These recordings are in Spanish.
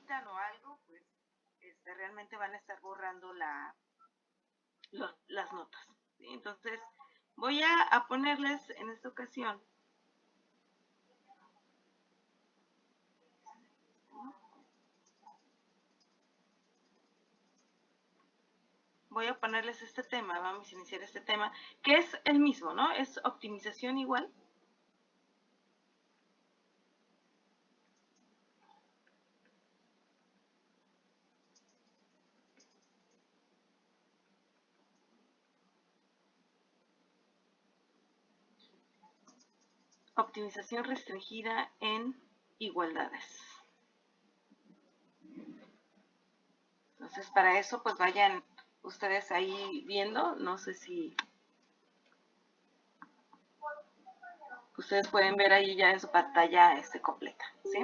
necesitan o algo, pues realmente van a estar borrando las notas, ¿sí? Entonces, voy a ponerles en esta ocasión este tema, vamos a iniciar este tema, que es el mismo, ¿no? Es optimización igual. Optimización restringida en igualdades. Entonces, para eso, pues vayan ustedes ahí viendo, no sé si ustedes pueden ver ahí ya en su pantalla completa, ¿sí?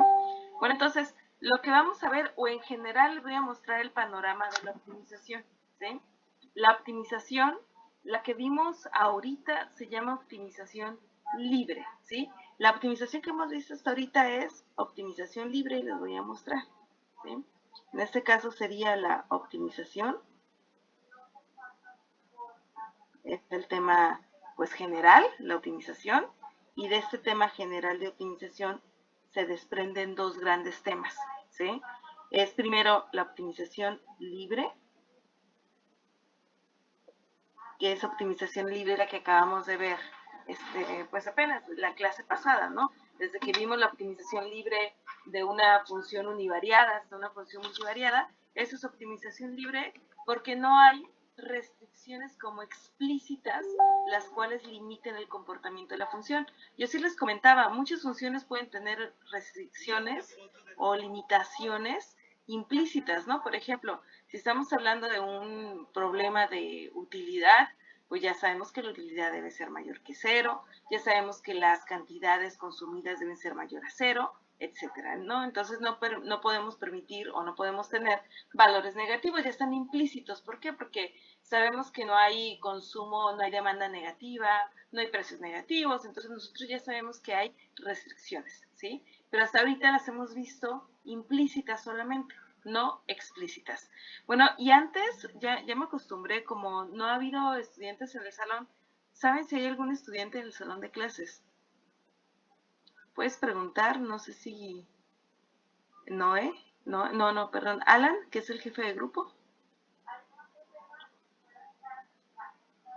Bueno, entonces, lo que vamos a ver, o en general voy a mostrar el panorama de la optimización, ¿sí? La optimización, la que vimos ahorita, se llama optimización libre, ¿sí? La optimización que hemos visto hasta ahorita es optimización libre y les voy a mostrar, ¿sí? En este caso sería la optimización. Es el tema, pues, general, la optimización, y de este tema general de optimización se desprenden dos grandes temas, ¿sí? Es primero la optimización libre, que es optimización libre la que acabamos de ver, pues apenas la clase pasada, ¿no? Desde que vimos la optimización libre de una función univariada hasta una función multivariada, eso es optimización libre porque no hay restricciones como explícitas las cuales limiten el comportamiento de la función. Yo sí les comentaba, muchas funciones pueden tener restricciones o limitaciones implícitas, ¿no? Por ejemplo, si estamos hablando de un problema de utilidad, pues ya sabemos que la utilidad debe ser mayor que 0, ya sabemos que las cantidades consumidas deben ser mayor a 0, etcétera, ¿no? Entonces no podemos permitir o no podemos tener valores negativos, ya están implícitos. ¿Por qué? Porque sabemos que no hay consumo, no hay demanda negativa, no hay precios negativos, entonces nosotros ya sabemos que hay restricciones, ¿sí? Pero hasta ahorita las hemos visto implícitas solamente, no explícitas. Bueno, y antes ya me acostumbré, como no ha habido estudiantes en el salón. ¿Saben si hay algún estudiante en el salón de clases? Puedes preguntar, no sé si Noé, no, perdón, Alan, que es el jefe de grupo.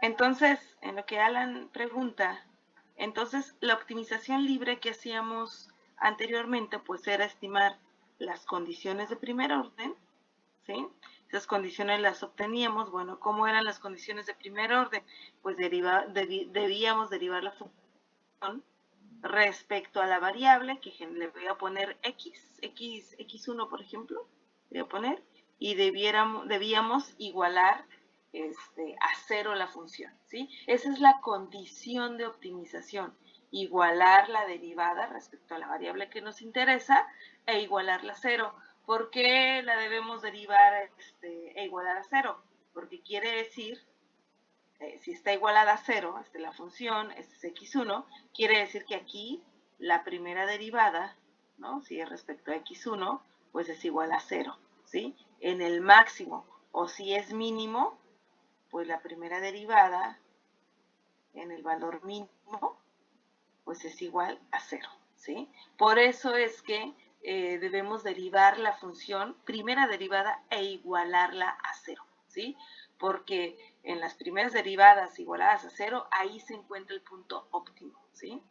Entonces, en lo que Alan pregunta, entonces la optimización libre que hacíamos anteriormente, pues era estimar las condiciones de primer orden, ¿sí? Esas condiciones las obteníamos. Bueno, ¿cómo eran las condiciones de primer orden? Pues debíamos derivar la función respecto a la variable, que le voy a poner x1, por ejemplo, voy a poner, y debíamos igualar a 0 la función, ¿sí? Esa es la condición de optimización, igualar la derivada respecto a la variable que nos interesa e igualarla a 0. ¿Por qué la debemos derivar e igualar a 0? Porque quiere decir, si está igualada a 0, la función, es x1, quiere decir que aquí la primera derivada, ¿no? Si es respecto a x1, pues es igual a 0, ¿sí? En el máximo, o si es mínimo, pues la primera derivada en el valor mínimo, pues es igual a 0, ¿sí? Por eso es que debemos derivar la función primera derivada e igualarla a 0, ¿sí? Porque en las primeras derivadas igualadas a 0, ahí se encuentra el punto óptimo, ¿sí?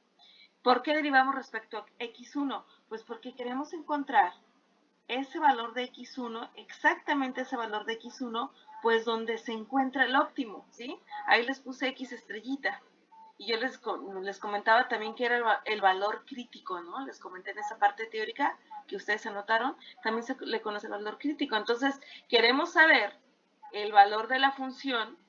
¿Por qué derivamos respecto a x1? Pues porque queremos encontrar ese valor de x1, exactamente ese valor de x1, pues donde se encuentra el óptimo, ¿sí? Ahí les puse x estrellita. Y yo les comentaba también que era el valor crítico, ¿no? Les comenté en esa parte teórica que ustedes anotaron, también se le conoce el valor crítico. Entonces, queremos saber el valor de la función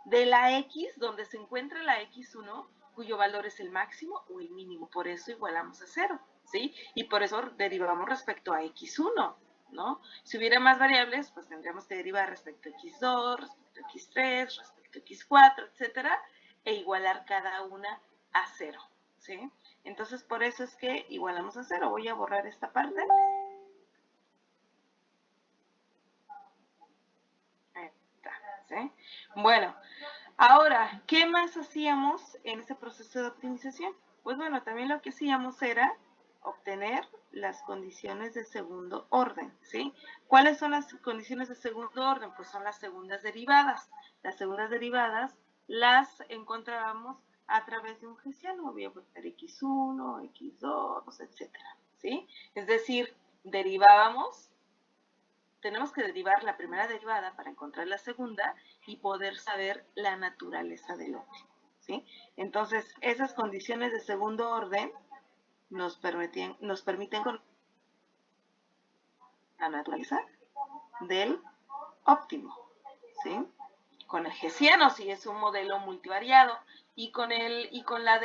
de la x, donde se encuentra la x1, cuyo valor es el máximo o el mínimo. Por eso igualamos a 0, ¿sí? Y por eso derivamos respecto a x1, ¿no? Si hubiera más variables, pues tendríamos que derivar respecto a x2, respecto a x3, respecto a x4, etcétera, e igualar cada una a 0, ¿sí? Entonces, por eso es que igualamos a 0. Voy a borrar esta parte. Bueno, ahora, ¿qué más hacíamos en ese proceso de optimización? Pues bueno, también lo que hacíamos era obtener las condiciones de segundo orden, ¿sí? ¿Cuáles son las condiciones de segundo orden? Pues son las segundas derivadas. Las segundas derivadas las encontrábamos a través de un hessiano, voy a poner x1, x2, etcétera, ¿sí? Es decir, derivábamos, tenemos que derivar la primera derivada para encontrar la segunda y poder saber la naturaleza del óptimo, ¿sí? Entonces, esas condiciones de segundo orden nos permiten conocer la naturaleza del óptimo, ¿sí? Con el hessiano, si es un modelo multivariado, y con la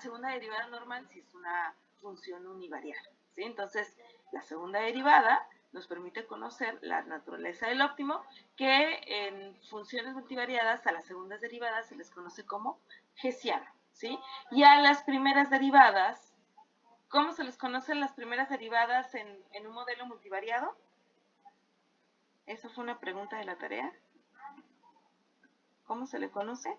segunda derivada normal, si es una función univariada, ¿sí? Entonces, la segunda derivada nos permite conocer la naturaleza del óptimo, que en funciones multivariadas a las segundas derivadas se les conoce como hessiano, ¿sí? Y a las primeras derivadas, ¿cómo se les conocen las primeras derivadas en un modelo multivariado? Esa fue una pregunta de la tarea. ¿Cómo se le conoce?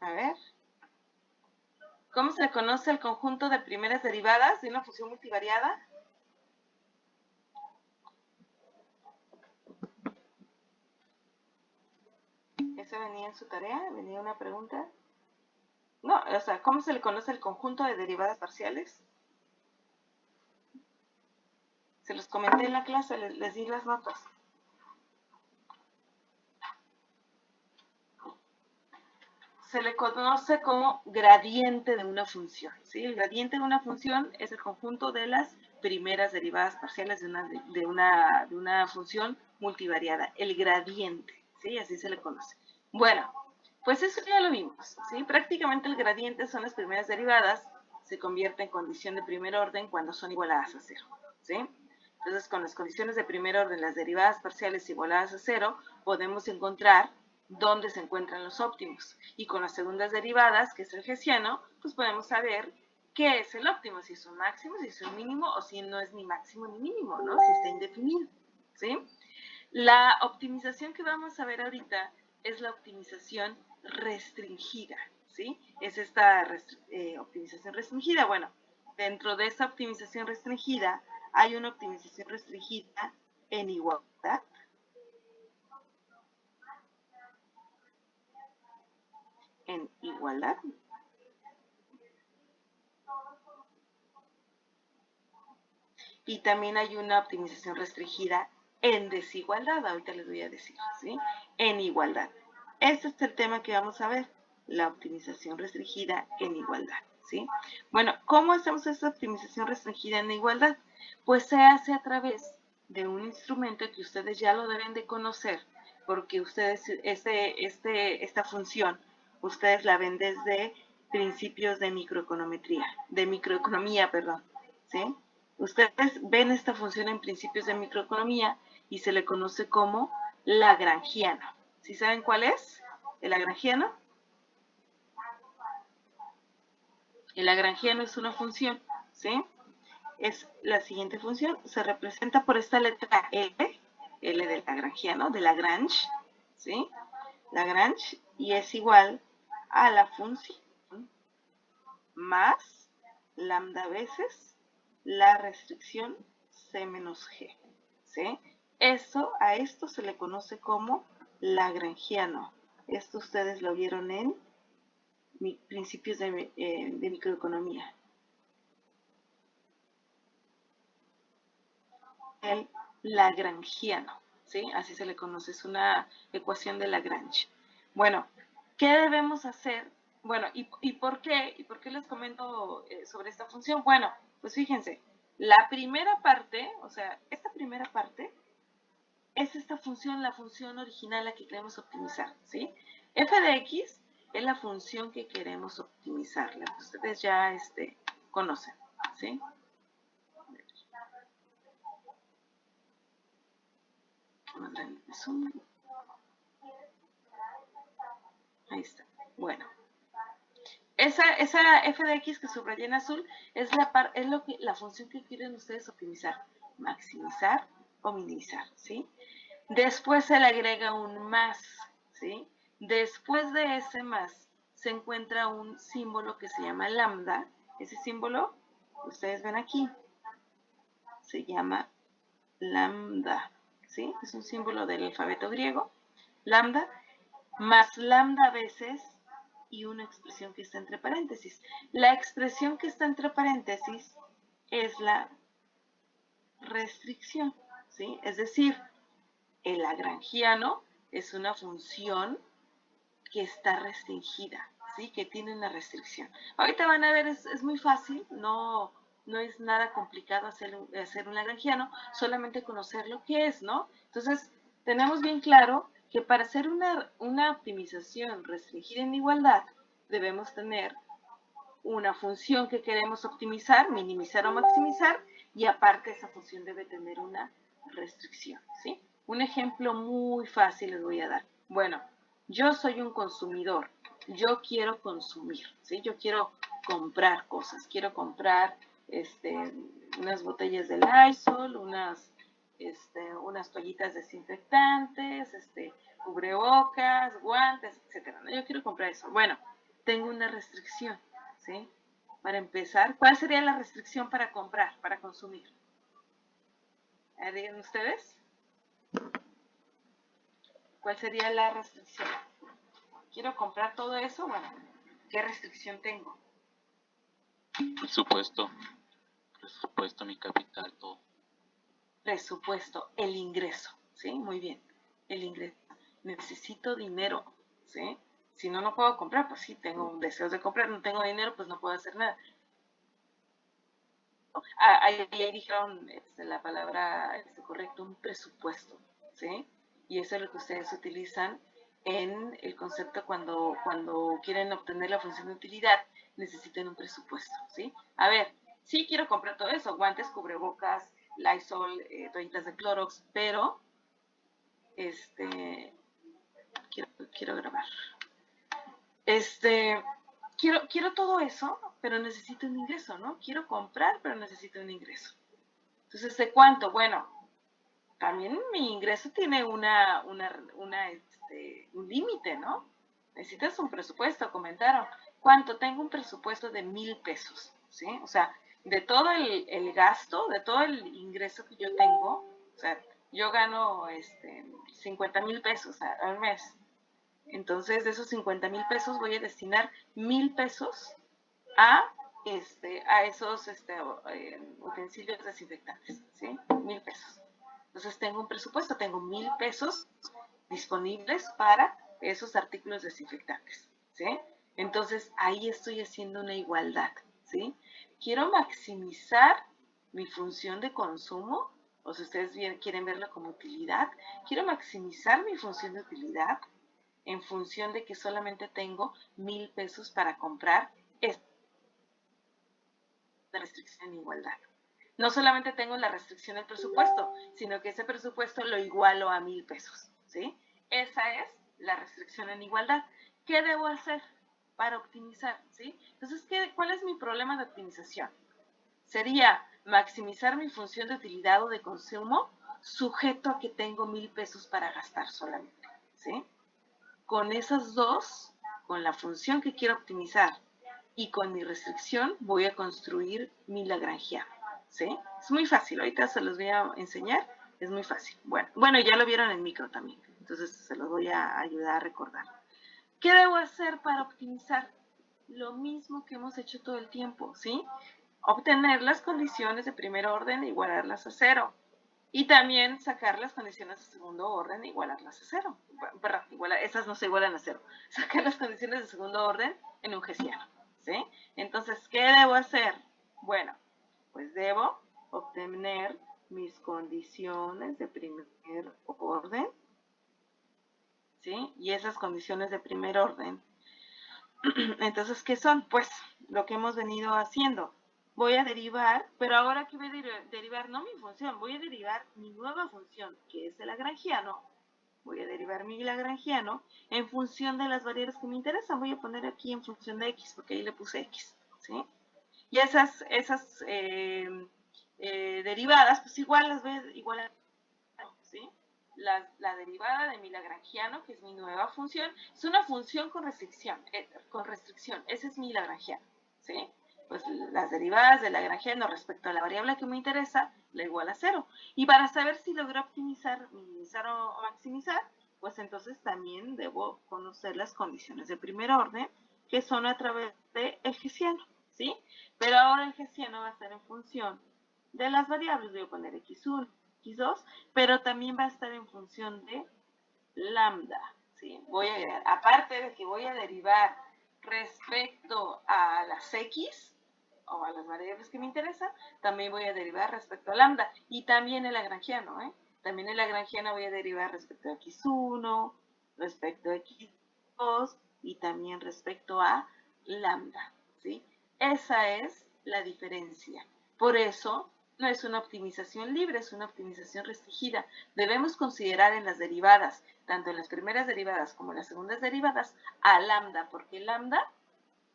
A ver. ¿Cómo se le conoce el conjunto de primeras derivadas de una función multivariada? ¿Esa venía en su tarea? ¿Venía una pregunta? No, o sea, ¿cómo se le conoce el conjunto de derivadas parciales? Se los comenté en la clase, les di las notas. Se le conoce como gradiente de una función, ¿sí? El gradiente de una función es el conjunto de las primeras derivadas parciales de una función multivariada, el gradiente, ¿sí? Así se le conoce. Bueno, pues eso ya lo vimos, ¿sí? Prácticamente el gradiente son las primeras derivadas, se convierte en condición de primer orden cuando son igualadas a cero, ¿sí? Entonces, con las condiciones de primer orden, las derivadas parciales igualadas a cero, podemos encontrar dónde se encuentran los óptimos. Y con las segundas derivadas, que es el hessiano, pues podemos saber qué es el óptimo, si es un máximo, si es un mínimo, o si no es ni máximo ni mínimo, ¿no? Si está indefinido, ¿sí? La optimización que vamos a ver ahorita es la optimización restringida, ¿sí? Es esta optimización restringida. Bueno, dentro de esta optimización restringida hay una optimización restringida en igualdad. En igualdad. Y también hay una optimización restringida en desigualdad, ahorita les voy a decir, ¿sí? En igualdad. Este es el tema que vamos a ver, la optimización restringida en igualdad, ¿sí? Bueno, ¿cómo hacemos esta optimización restringida en igualdad? Pues se hace a través de un instrumento que ustedes ya lo deben de conocer, porque ustedes, esta función, ustedes la ven desde principios de microeconomía, perdón, ¿sí? Ustedes ven esta función en principios de microeconomía y se le conoce como lagrangiano. ¿Sí saben cuál es el lagrangiano? El lagrangiano es una función, ¿sí? Es la siguiente función, se representa por esta letra L, L del lagrangiano, de Lagrange, ¿sí? Lagrange, y es igual a la función más lambda veces la restricción C menos G, ¿sí? A esto se le conoce como lagrangiano. Esto ustedes lo vieron en principios de microeconomía. El lagrangiano, ¿sí? Así se le conoce, es una ecuación de Lagrange. Bueno, ¿qué debemos hacer? Bueno, ¿y por qué? ¿Y por qué les comento sobre esta función? Bueno, pues fíjense, la primera parte, o sea, esta primera parte es esta función, la función original la que queremos optimizar, ¿sí? F de X es la función que queremos optimizar, la que ustedes ya conocen, ¿sí? Ahí está. Bueno, esa f de x que subrayé en azul es la función que quieren ustedes optimizar, maximizar o minimizar, ¿sí? Después se le agrega un más, ¿sí? Después de ese más se encuentra un símbolo que se llama lambda. Ese símbolo, ustedes ven aquí, se llama lambda, ¿sí? Es un símbolo del alfabeto griego, lambda, más lambda veces y una expresión que está entre paréntesis. La expresión que está entre paréntesis es la restricción, ¿sí? Es decir, el lagrangiano es una función que está restringida, ¿sí? Que tiene una restricción. Ahorita van a ver, es muy fácil, no es nada complicado hacer un lagrangiano, solamente conocer lo que es, ¿no? Entonces, tenemos bien claro que para hacer una optimización restringida en igualdad, debemos tener una función que queremos optimizar, minimizar o maximizar, y aparte esa función debe tener una restricción, ¿sí? Un ejemplo muy fácil les voy a dar. Bueno, yo soy un consumidor, yo quiero consumir, ¿sí? Yo quiero comprar cosas, quiero comprar unas botellas de Lysol, unas toallitas desinfectantes, cubrebocas, guantes, etcétera, ¿no? Yo quiero comprar eso. Bueno, tengo una restricción, ¿sí? Para empezar, ¿cuál sería la restricción para comprar, para consumir? Digan ustedes. ¿Cuál sería la restricción? ¿Quiero comprar todo eso? Bueno, ¿qué restricción tengo? Presupuesto, mi capital, todo. Presupuesto, el ingreso, ¿sí? Muy bien, el ingreso. Necesito dinero, ¿sí? Si no, no puedo comprar, pues sí, tengo deseos de comprar, no tengo dinero, pues no puedo hacer nada. Ahí dijeron la palabra correcto, un presupuesto, ¿sí? Y eso es lo que ustedes utilizan en el concepto cuando quieren obtener la función de utilidad, necesitan un presupuesto, ¿sí? A ver, sí quiero comprar todo eso, guantes, cubrebocas, Lysol, toallitas de Clorox, pero quiero grabar. Quiero todo eso, pero necesito un ingreso, ¿no? Quiero comprar, pero necesito un ingreso. Entonces, ¿de cuánto? Bueno, también mi ingreso tiene un límite, ¿no? Necesitas un presupuesto, comentaron. ¿Cuánto? Tengo un presupuesto de 1,000 pesos, ¿sí? O sea, de todo el gasto, de todo el ingreso que yo tengo, o sea, yo gano 50,000 pesos al mes. Entonces, de esos 50,000 pesos voy a destinar 1,000 pesos a esos utensilios desinfectantes, ¿sí? 1,000 pesos. Entonces tengo un presupuesto, tengo 1,000 pesos disponibles para esos artículos desinfectantes, ¿sí? Entonces ahí estoy haciendo una igualdad, ¿sí? Quiero maximizar mi función de consumo, o si ustedes quieren verlo como utilidad, quiero maximizar mi función de utilidad en función de que solamente tengo 1,000 pesos para comprar esta restricción en igualdad. No solamente tengo la restricción del presupuesto, sino que ese presupuesto lo igualo a 1,000 pesos, ¿sí? Esa es la restricción en igualdad. ¿Qué debo hacer para optimizar, ¿sí? Entonces, ¿cuál es mi problema de optimización? Sería maximizar mi función de utilidad o de consumo sujeto a que tengo 1,000 pesos para gastar solamente, ¿sí? Con esas dos, con la función que quiero optimizar y con mi restricción, voy a construir mi lagrangiano, ¿sí? Es muy fácil, ahorita se los voy a enseñar, es muy fácil. Bueno, ya lo vieron en micro también, entonces se los voy a ayudar a recordar. ¿Qué debo hacer para optimizar? Lo mismo que hemos hecho todo el tiempo, ¿sí? Obtener las condiciones de primer orden e igualarlas a cero. Y también sacar las condiciones de segundo orden e igualarlas a cero. Perdón, esas no se igualan a cero. Sacar las condiciones de segundo orden en un hessiano, ¿sí? Entonces, ¿qué debo hacer? Bueno, pues debo obtener mis condiciones de primer orden, ¿sí? Y esas condiciones de primer orden. Entonces, ¿qué son? Pues lo que hemos venido haciendo. Voy a derivar, pero ahora que voy a derivar no mi función, voy a derivar mi nueva función, que es el lagrangiano, voy a derivar mi lagrangiano en función de las variables que me interesan. Voy a poner aquí en función de x, porque ahí le puse x, ¿sí? Y esas derivadas, pues igual las voy a igualar, ¿sí? La derivada de mi lagrangiano, que es mi nueva función, es una función con restricción, ese es mi lagrangiano, ¿sí? Pues las derivadas del lagrangiano respecto a la variable que me interesa, la igual a 0. Y para saber si logro optimizar, minimizar o maximizar, pues entonces también debo conocer las condiciones de primer orden, que son a través del hessiano, ¿sí? Pero ahora el hessiano va a ser en función de las variables. Voy a poner x1, x2, pero también va a estar en función de lambda, ¿sí? Aparte de que voy a derivar respecto a las x o a las variables que me interesan, también voy a derivar respecto a lambda. Y también el lagrangiano, ¿eh? También el lagrangiano voy a derivar respecto a x1, respecto a x2 y también respecto a lambda, ¿sí? Esa es la diferencia. Por eso no es una optimización libre, es una optimización restringida. Debemos considerar en las derivadas, tanto en las primeras derivadas como en las segundas derivadas, a lambda, porque lambda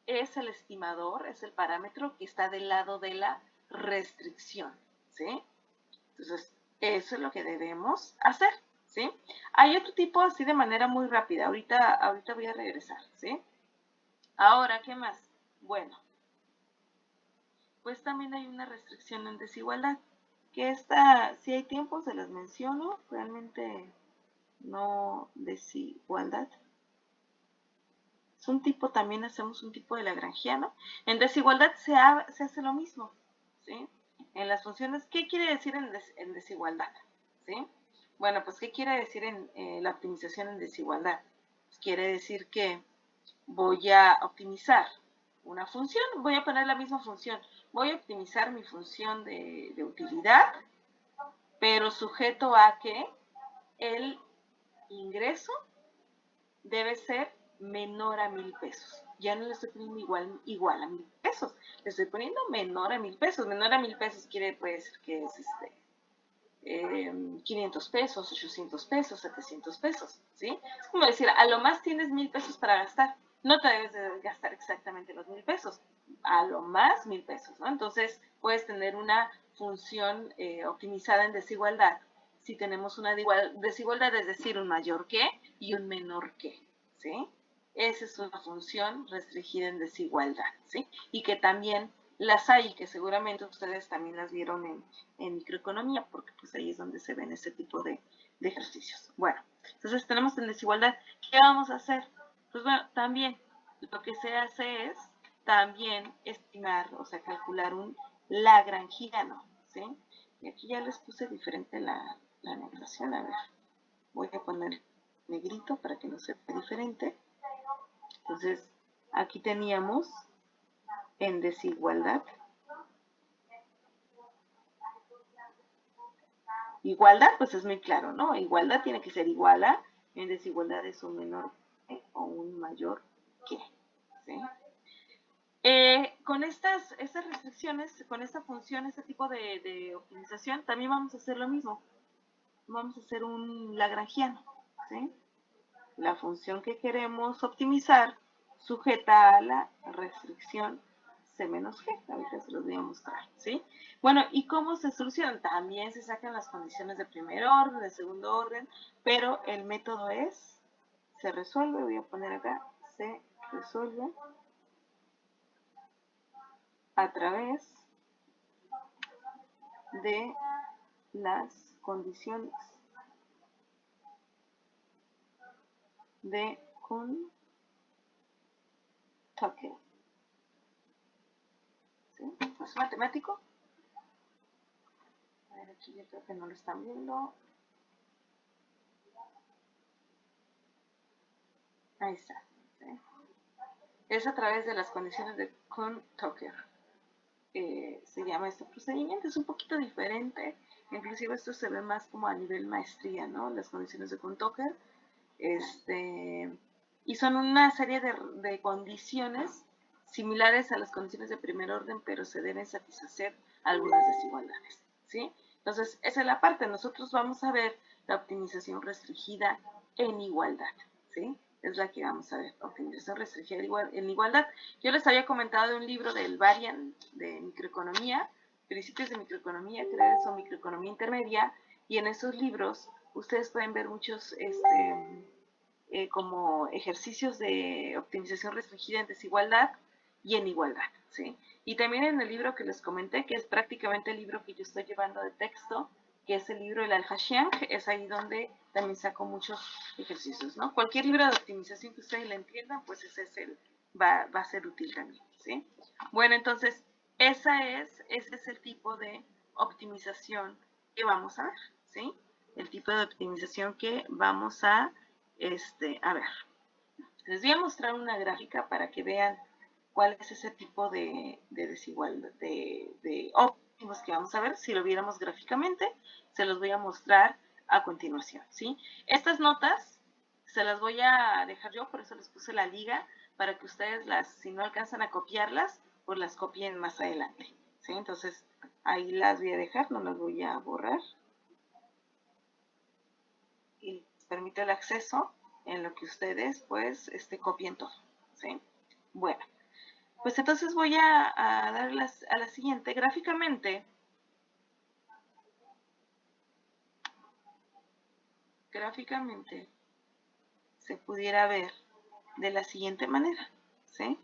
es el estimador, es el parámetro que está del lado de la restricción, ¿sí? Entonces, eso es lo que debemos hacer, ¿sí? Hay otro tipo así de manera muy rápida. Ahorita voy a regresar, ¿sí? Ahora, ¿qué más? Bueno, pues también hay una restricción en desigualdad, que esta, si hay tiempo, se las menciono, realmente no desigualdad. Es un tipo, también hacemos un tipo de lagrangiano. En desigualdad se hace lo mismo, ¿sí? En las funciones, ¿qué quiere decir en desigualdad? ¿Sí? Bueno, pues ¿qué quiere decir en la optimización en desigualdad? Pues quiere decir que voy a optimizar una función, voy a poner la misma función, voy a optimizar mi función de utilidad, pero sujeto a que el ingreso debe ser menor a 1,000 pesos. Ya no le estoy poniendo igual a 1,000 pesos, le estoy poniendo menor a 1,000 pesos. Menor a 1,000 pesos puede decir que es 500 pesos, 800 pesos, 700 pesos, ¿sí? Es como decir, a lo más tienes 1,000 pesos para gastar, no te debes de gastar exactamente los 1,000 pesos, a lo más 1,000 pesos, ¿no? Entonces, puedes tener una función optimizada en desigualdad si tenemos una desigualdad, es decir, un mayor que y un menor que, ¿sí? Esa es una función restringida en desigualdad, ¿sí? Y que también las hay, que seguramente ustedes también las vieron en microeconomía, porque pues ahí es donde se ven este tipo de ejercicios. Bueno, entonces tenemos en desigualdad, ¿qué vamos a hacer? Pues bueno, también lo que se hace es también estimar, o sea, calcular un lagrangiano, ¿sí? Y aquí ya les puse diferente la notación, a ver, voy a poner negrito para que no se vea diferente. Entonces, aquí teníamos en desigualdad. Igualdad, pues es muy claro, ¿no? Igualdad tiene que ser igual a, en desigualdad es un menor que o un mayor que, ¿sí? Con estas restricciones, con esta función, este tipo de optimización, también vamos a hacer lo mismo. Vamos a hacer un lagrangiano, ¿sí? La función que queremos optimizar sujeta a la restricción C menos G. Ahorita se los voy a mostrar, ¿sí? Bueno, ¿y cómo se solucionan? También se sacan las condiciones de primer orden, de segundo orden, pero el método es, se resuelve, voy a poner acá, se resuelve a través de las condiciones de Kuhn-Tucker. ¿Sí? ¿Es matemático? A ver, aquí yo creo que no lo están viendo. Ahí está. ¿Sí? Es a través de las condiciones de Kuhn-Tucker. Se llama este procedimiento. Es un poquito diferente. Inclusive esto se ve más como a nivel maestría, ¿no? Las condiciones de Kuhn-Tucker. Y son una serie de condiciones similares a las condiciones de primer orden, pero se deben satisfacer algunas desigualdades, ¿sí? Entonces, esa es la parte. Nosotros vamos a ver la optimización restringida en igualdad, ¿sí? Es la que vamos a ver, optimización restringida en igualdad. Yo les había comentado de un libro del Varian de microeconomía, principios de microeconomía, creo que son microeconomía intermedia, y en esos libros ustedes pueden ver muchos como ejercicios de optimización restringida en desigualdad y en igualdad, ¿sí? Y también en el libro que les comenté, que es prácticamente el libro que yo estoy llevando de texto, que es el libro del Al-Hashian, es ahí donde también saco muchos ejercicios, ¿no? Cualquier libro de optimización que ustedes le entiendan, pues ese es va a ser útil también, ¿sí? Bueno, entonces, ese es el tipo de optimización que vamos a ver, ¿sí? El tipo de optimización que vamos a ver. Les voy a mostrar una gráfica para que vean cuál es ese tipo de desigualdad, de óptimos que vamos a ver. Si lo viéramos gráficamente, se los voy a mostrar a continuación, ¿sí? Estas notas se las voy a dejar yo, por eso les puse la liga, para que ustedes si no alcanzan a copiarlas, pues las copien más adelante, ¿sí? Entonces, ahí las voy a dejar, no las voy a borrar. Y les permite el acceso en lo que ustedes, pues, copien todo, ¿sí? Bueno, pues entonces voy a dar a la siguiente. Gráficamente se pudiera ver de la siguiente manera, ¿sí?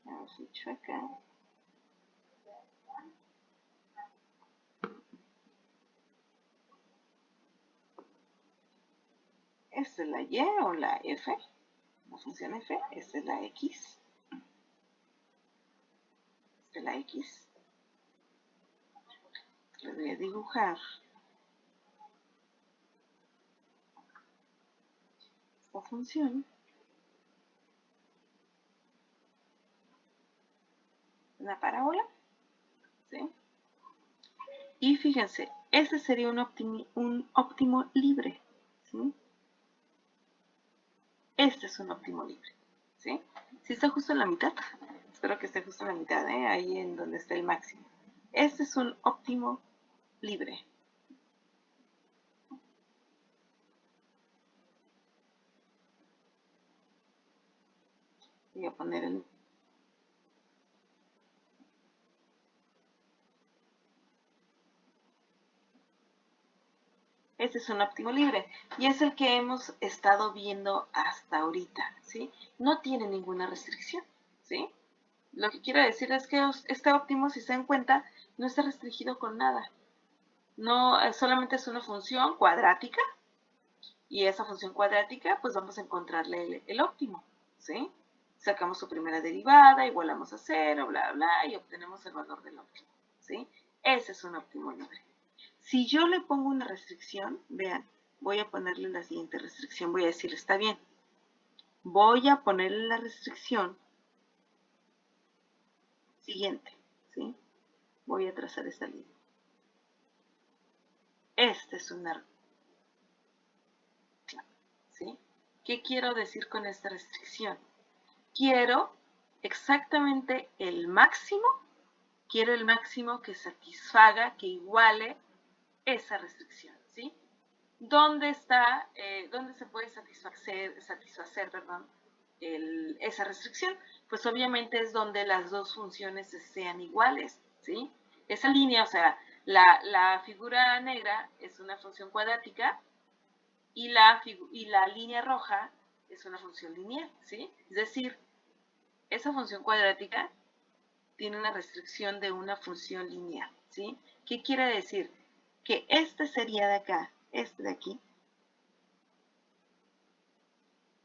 Hemos hecho acá. Esta es la Y o la F, la función F. Esta es la X. Esta es la X. Les voy a dibujar esta función. Una parábola, ¿sí? Y fíjense, ese sería un óptimo libre, ¿sí? Este es un óptimo libre, ¿sí? Si está justo en la mitad, espero que esté justo en la mitad, ahí en donde está el máximo. Este es un óptimo libre. Voy a poner el... Este es un óptimo libre y es el que hemos estado viendo hasta ahorita, ¿sí? No tiene ninguna restricción, ¿sí? Lo que quiero decir es que este óptimo, si se dan cuenta, no está restringido con nada. No, solamente es una función cuadrática y esa función cuadrática, pues vamos a encontrarle el óptimo, ¿sí? Sacamos su primera derivada, igualamos a 0, bla, bla, y obtenemos el valor del óptimo, ¿sí? Ese es un óptimo libre. Si yo le pongo una restricción, vean, voy a ponerle la siguiente restricción, voy a decir, está bien, voy a ponerle la restricción siguiente, ¿sí? Voy a trazar esta línea. Este es un error, ¿sí? ¿Qué quiero decir con esta restricción? Quiero exactamente el máximo, quiero el máximo que satisfaga, que iguale esa restricción, ¿sí? ¿Dónde se puede satisfacer esa restricción? Pues obviamente es donde las dos funciones sean iguales, ¿sí? Esa línea, o sea, la figura negra es una función cuadrática y la línea roja es una función lineal, ¿sí? Es decir, esa función cuadrática tiene una restricción de una función lineal, ¿sí? ¿Qué quiere decir? Que este sería de acá, este de aquí,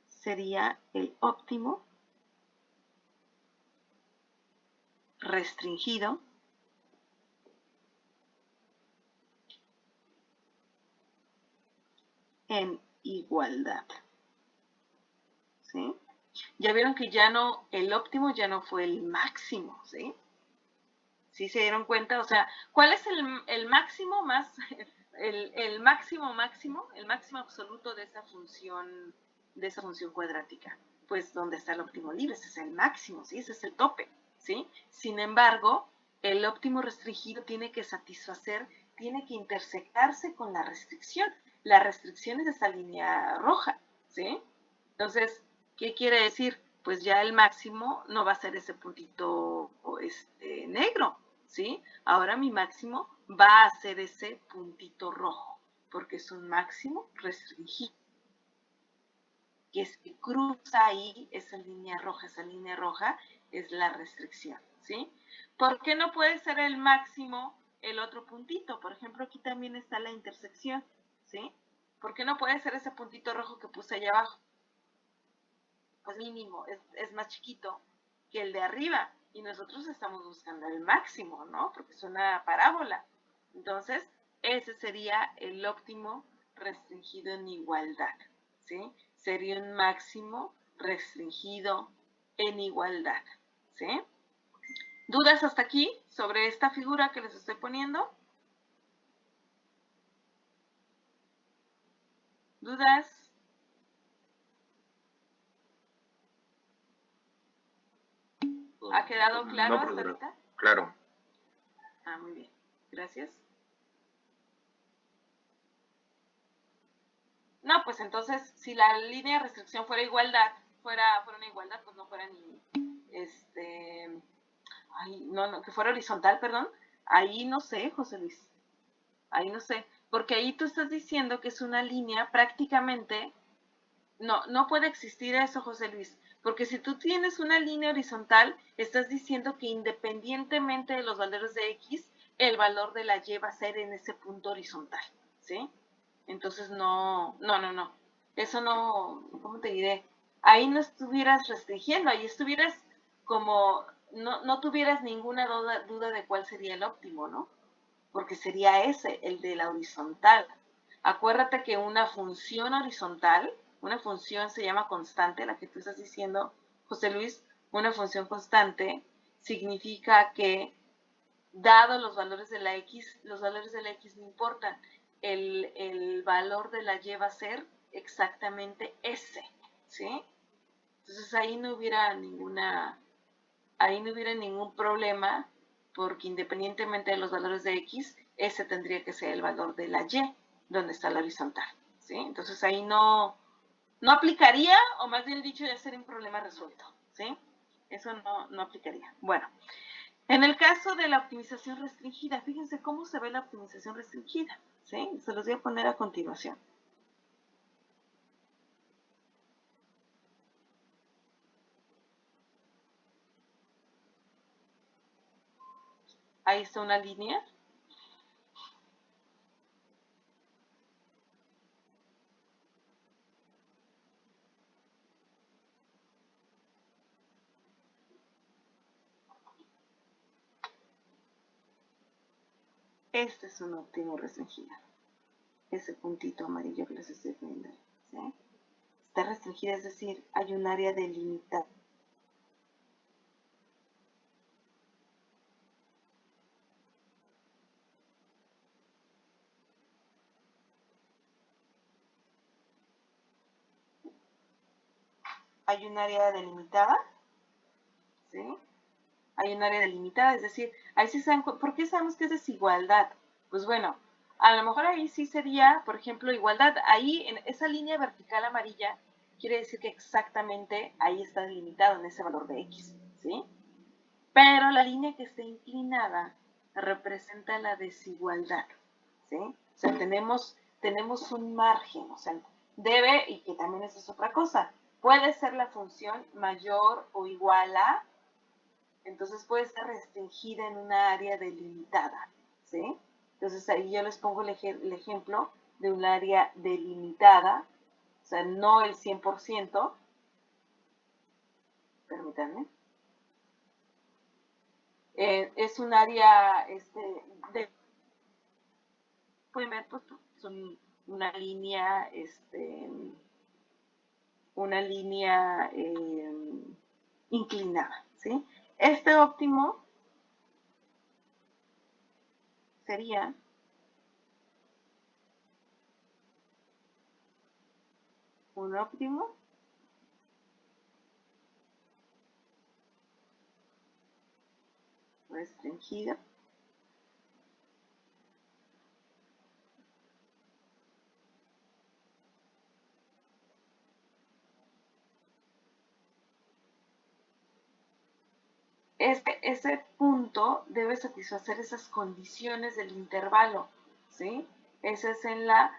sería el óptimo restringido en igualdad, ¿sí? Ya vieron que ya no, el óptimo ya no fue el máximo, ¿sí? ¿Sí se dieron cuenta? O sea, ¿cuál es el máximo más, el máximo máximo, el máximo absoluto de esa función cuadrática? Pues donde está el óptimo libre, ese es el máximo, ¿sí? Ese es el tope, ¿sí? Sin embargo, el óptimo restringido tiene que satisfacer, tiene que intersectarse con la restricción. La restricción es esa línea roja, ¿sí? Entonces, ¿qué quiere decir? Pues ya el máximo no va a ser ese puntito negro, ¿sí? Ahora mi máximo va a ser ese puntito rojo, porque es un máximo restringido, que es que cruza ahí esa línea roja es la restricción, ¿sí? ¿Por qué no puede ser el máximo el otro puntito? Por ejemplo, aquí también está la intersección, ¿sí? ¿Por qué no puede ser ese puntito rojo que puse allá abajo? Pues mínimo, es más chiquito que el de arriba y nosotros estamos buscando el máximo, ¿no? Porque es una parábola. Entonces, ese sería el óptimo restringido en igualdad, ¿sí? Sería un máximo restringido en igualdad, ¿sí? ¿Dudas hasta aquí sobre esta figura que les estoy poniendo? ¿Dudas? ¿Ha quedado claro hasta ahorita? Claro. Ah, muy bien. Gracias. No, pues entonces, si la línea de restricción fuera igualdad, fuera una igualdad, pues no fuera ni, que fuera horizontal, perdón, ahí no sé, José Luis, ahí no sé, porque ahí tú estás diciendo que es una línea prácticamente, no puede existir eso, José Luis, porque si tú tienes una línea horizontal, estás diciendo que independientemente de los valores de X, el valor de la Y va a ser en ese punto horizontal, ¿sí? Entonces no. Eso no, ¿cómo te diré? Ahí no estuvieras restringiendo, ahí estuvieras como, no tuvieras ninguna duda de cuál sería el óptimo, ¿no? Porque sería ese, el de la horizontal. Acuérdate que una función horizontal, una función se llama constante, la que tú estás diciendo, José Luis, una función constante significa que dado los valores de la X, los valores de la X no importan. El valor de la Y va a ser exactamente ese, ¿sí? Entonces ahí no hubiera ningún problema, porque independientemente de los valores de X, ese tendría que ser el valor de la Y, donde está la horizontal, ¿sí? Entonces ahí no aplicaría, o más bien dicho, ya sería un problema resuelto, ¿sí? Eso no aplicaría. Bueno, en el caso de la optimización restringida, fíjense cómo se ve la optimización restringida, ¿sí? Se los voy a poner a continuación. Ahí está una línea. Este es un óptimo restringido. Ese puntito amarillo que les estoy poniendo, ¿sí? Está restringida, es decir, hay un área delimitada. Hay un área delimitada, ¿sí? Hay un área delimitada, es decir, ahí sí saben, ¿por qué sabemos que es desigualdad? Pues bueno, a lo mejor ahí sí sería, por ejemplo, igualdad. Ahí, en esa línea vertical amarilla, quiere decir que exactamente ahí está delimitado en ese valor de X, ¿sí? Pero la línea que está inclinada representa la desigualdad, ¿sí? O sea, tenemos un margen, o sea, debe, y que también eso es otra cosa, puede ser la función mayor o igual a, entonces puede ser restringida en una área delimitada, ¿sí? Entonces ahí yo les pongo el ejemplo de un área delimitada, o sea, no el 100%, permítanme, es un área pueden ver, pues, son una línea una línea inclinada, ¿sí? Este óptimo sería un óptimo restringido ese punto debe satisfacer esas condiciones del intervalo, ¿sí? Esa es en la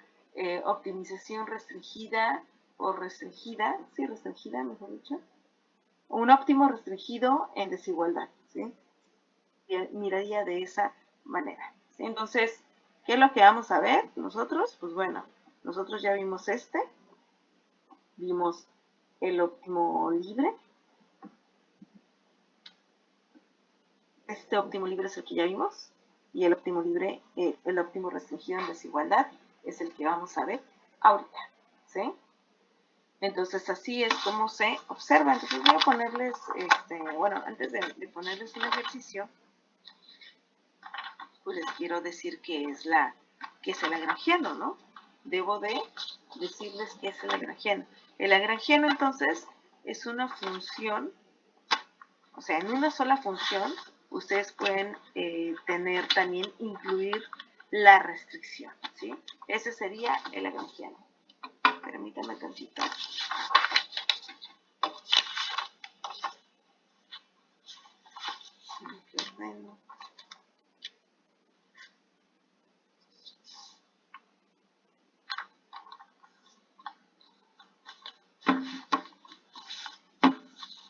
optimización restringida o restringida, sí, restringida, mejor dicho, un óptimo restringido en desigualdad, ¿sí? Miraría de esa manera, ¿sí? Entonces, ¿qué es lo que vamos a ver nosotros? Pues bueno, nosotros ya vimos vimos el óptimo libre. Este óptimo libre es el que ya vimos y el óptimo libre, el óptimo restringido en desigualdad es el que vamos a ver ahorita, ¿sí? Entonces así es como se observa. Entonces voy a ponerles, bueno, antes de ponerles un ejercicio, pues les quiero decir qué es el lagrangiano, ¿no? Debo de decirles qué es el lagrangiano. El lagrangiano entonces es una función, o sea, en una sola función ustedes pueden tener también, incluir la restricción, ¿sí? Ese sería el lagrangiano. Permítanme tantito.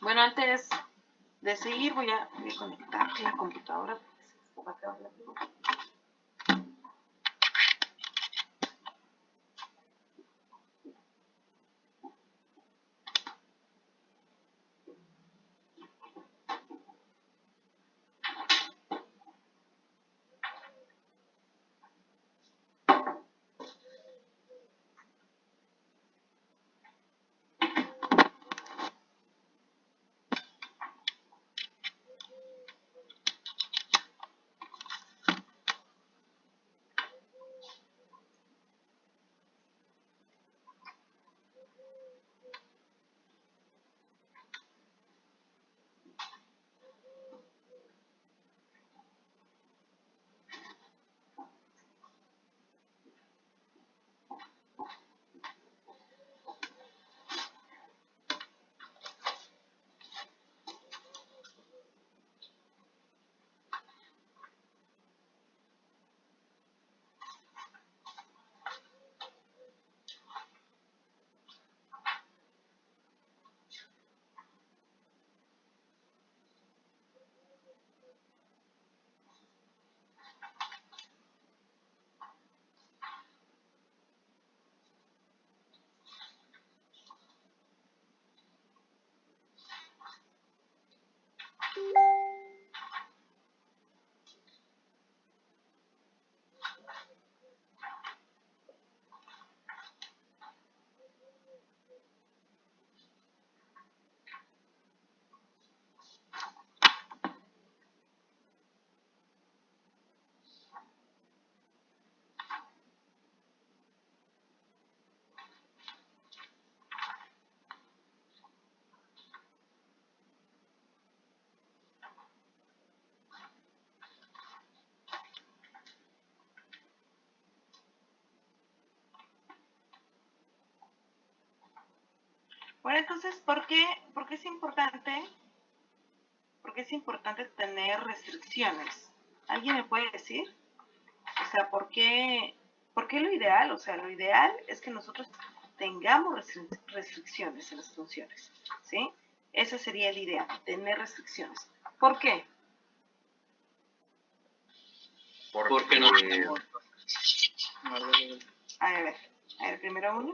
Bueno, antes de seguir voy a conectar la computadora. Bueno, entonces, ¿por qué es importante? ¿Por qué es importante tener restricciones? ¿Alguien me puede decir? O sea, ¿por qué lo ideal? O sea, lo ideal es que nosotros tengamos restricciones en las funciones, ¿sí? Ese sería el ideal, tener restricciones. ¿Por qué? Porque no tenemos. A ver, primero uno.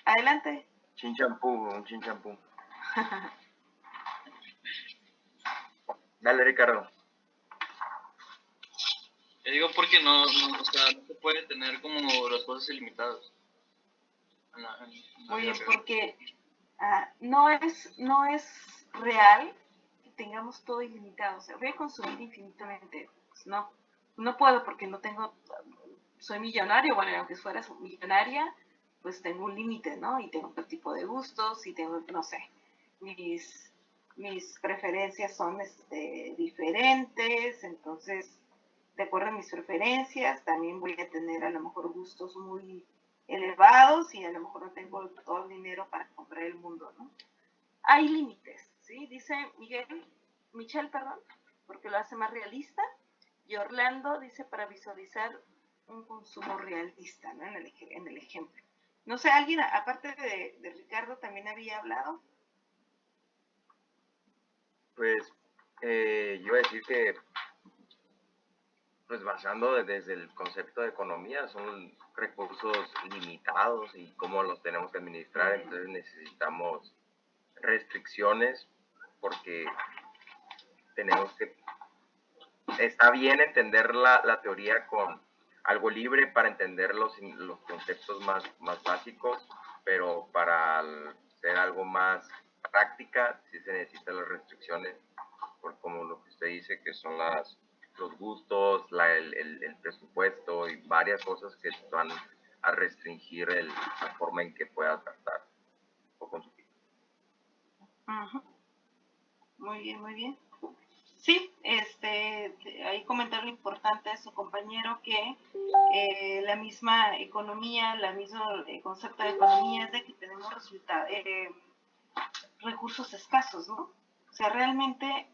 Adelante. Un chinchampú. Dale, Ricardo. Yo digo porque no, o sea, no se puede tener como las cosas ilimitadas. Muy bien, porque no es real que tengamos todo ilimitado. O sea, voy a consumir infinitamente. Pues no puedo porque no tengo, soy millonario, bueno, aunque fueras millonaria, pues tengo un límite, ¿no? Y tengo otro tipo de gustos y tengo, no sé, mis preferencias son diferentes, entonces, de acuerdo a mis preferencias, también voy a tener a lo mejor gustos muy elevados y a lo mejor no tengo todo el dinero para comprar el mundo, ¿no? Hay límites, ¿sí? Dice Michelle, perdón, porque lo hace más realista, y Orlando dice para visualizar un consumo realista, ¿no? En el ejemplo. No sé, alguien, aparte de Ricardo, también había hablado. Pues yo iba a decir que, pues basando desde el concepto de economía, son recursos limitados y cómo los tenemos que administrar, entonces necesitamos restricciones porque tenemos que, está bien entender la teoría con algo libre para entender los conceptos más básicos, pero para ser algo más práctica sí se necesitan las restricciones, por como lo que usted dice, que son los gustos, el presupuesto y varias cosas que van a restringir la forma en que pueda tratar o consumir. Muy bien, muy bien. Sí, ahí comentar lo importante de su compañero que la misma economía, el mismo concepto de economía es de que tenemos recursos escasos, ¿no? O sea, realmente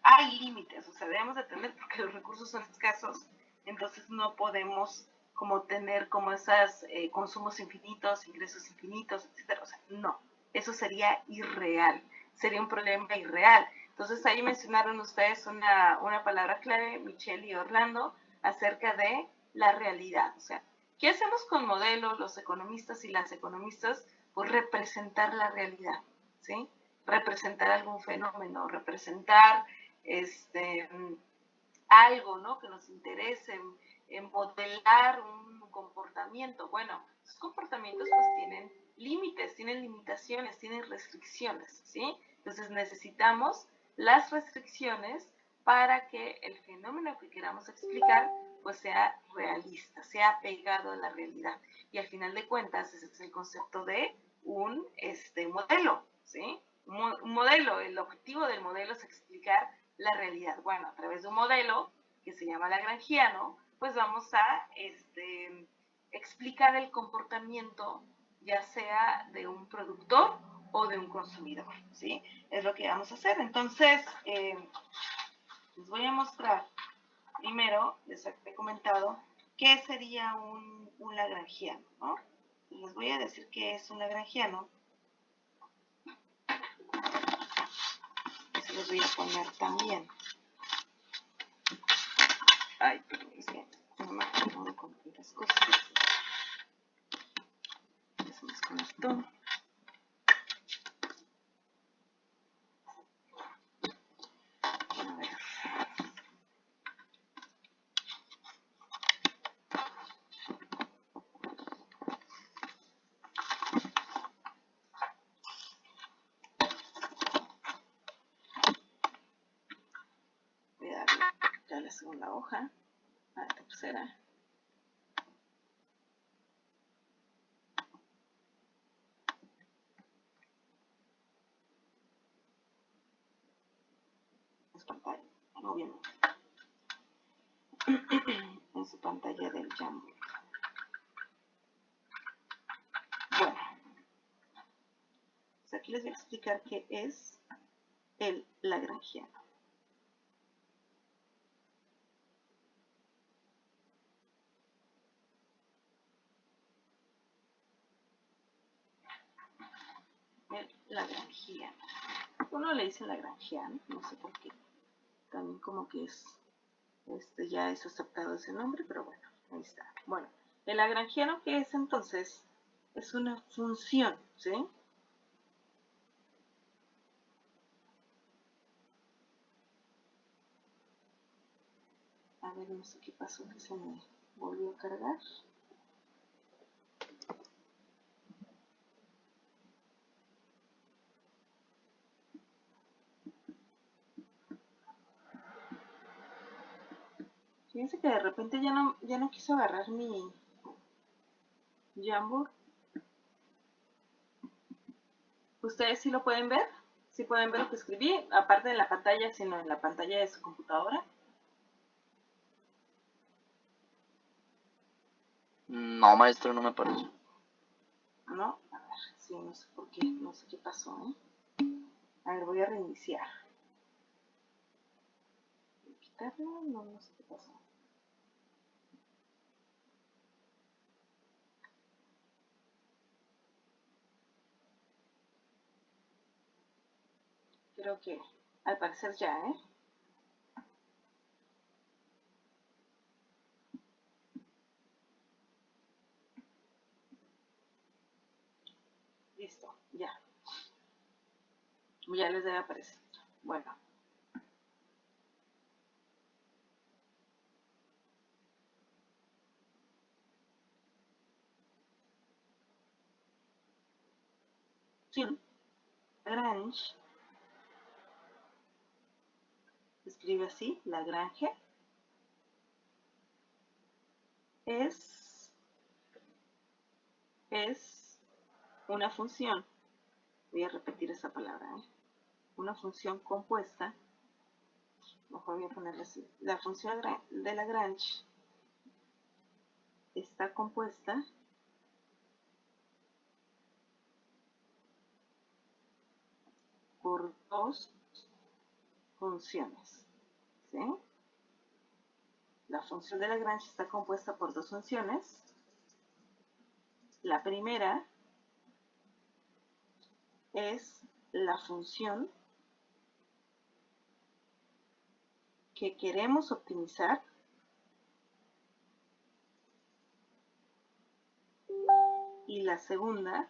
hay límites, o sea, debemos de tener porque los recursos son escasos, entonces no podemos como tener como esos consumos infinitos, ingresos infinitos, etcétera. O sea, no, eso sería irreal, sería un problema irreal. Entonces ahí mencionaron ustedes una palabra clave, Michelle y Orlando, acerca de la realidad. O sea, ¿qué hacemos con modelos, los economistas y las economistas? Pues representar la realidad, ¿sí? Representar algún fenómeno, representar algo, ¿no? Que nos interese, en modelar un comportamiento. Bueno, esos comportamientos pues tienen límites, tienen limitaciones, tienen restricciones, ¿sí? Entonces necesitamos las restricciones para que el fenómeno que queramos explicar pues sea realista, sea pegado a la realidad. Y al final de cuentas ese es el concepto de un modelo, ¿sí? Un modelo, el objetivo del modelo es explicar la realidad. Bueno, a través de un modelo que se llama lagrangiano, pues vamos a explicar el comportamiento ya sea de un productor o de un consumidor, ¿sí? Es lo que vamos a hacer. Entonces, les voy a mostrar primero, les he comentado, qué sería un lagrangiano, ¿no? Les voy a decir qué es un lagrangiano. Se los voy a poner también. Ay, es que no me acuerdo con tantas cosas. Ya se me desconectó. A ver. Voy a darle ya la segunda hoja. A la tercera. Es pantalla, obviamente. En su pantalla del Jamboard. Bueno, pues aquí les voy a explicar qué es el lagrangiano. El lagrangiano. Uno le dice lagrangiano, no sé por qué. También como que es, ya es aceptado ese nombre, pero bueno, ahí está. Bueno, el lagrangiano, ¿qué es entonces? Es una función, ¿sí? A ver, no sé qué pasó, que se me volvió a cargar. Fíjense que de repente ya no quiso agarrar mi Jamboard. ¿Ustedes sí lo pueden ver? ¿Sí pueden ver lo que escribí? Aparte de la pantalla, sino en la pantalla de su computadora. No, maestro, no me parece. ¿No? A ver, sí, no sé por qué, no sé qué pasó, ¿eh? A ver, voy a reiniciar. ¿Voy a quitarlo? No sé qué pasó. Creo que al parecer ya, ¿eh? Listo, ya. Ya les debe aparecer. Bueno. Sí, Lagrange. Se escribe así, Lagrange. Es una función. Voy a repetir esa palabra, ¿eh? Una función compuesta. Mejor voy a ponerle así. La función de Lagrange está compuesta por dos funciones, ¿sí? La función de Lagrange está compuesta por dos funciones. La primera es la función que queremos optimizar y la segunda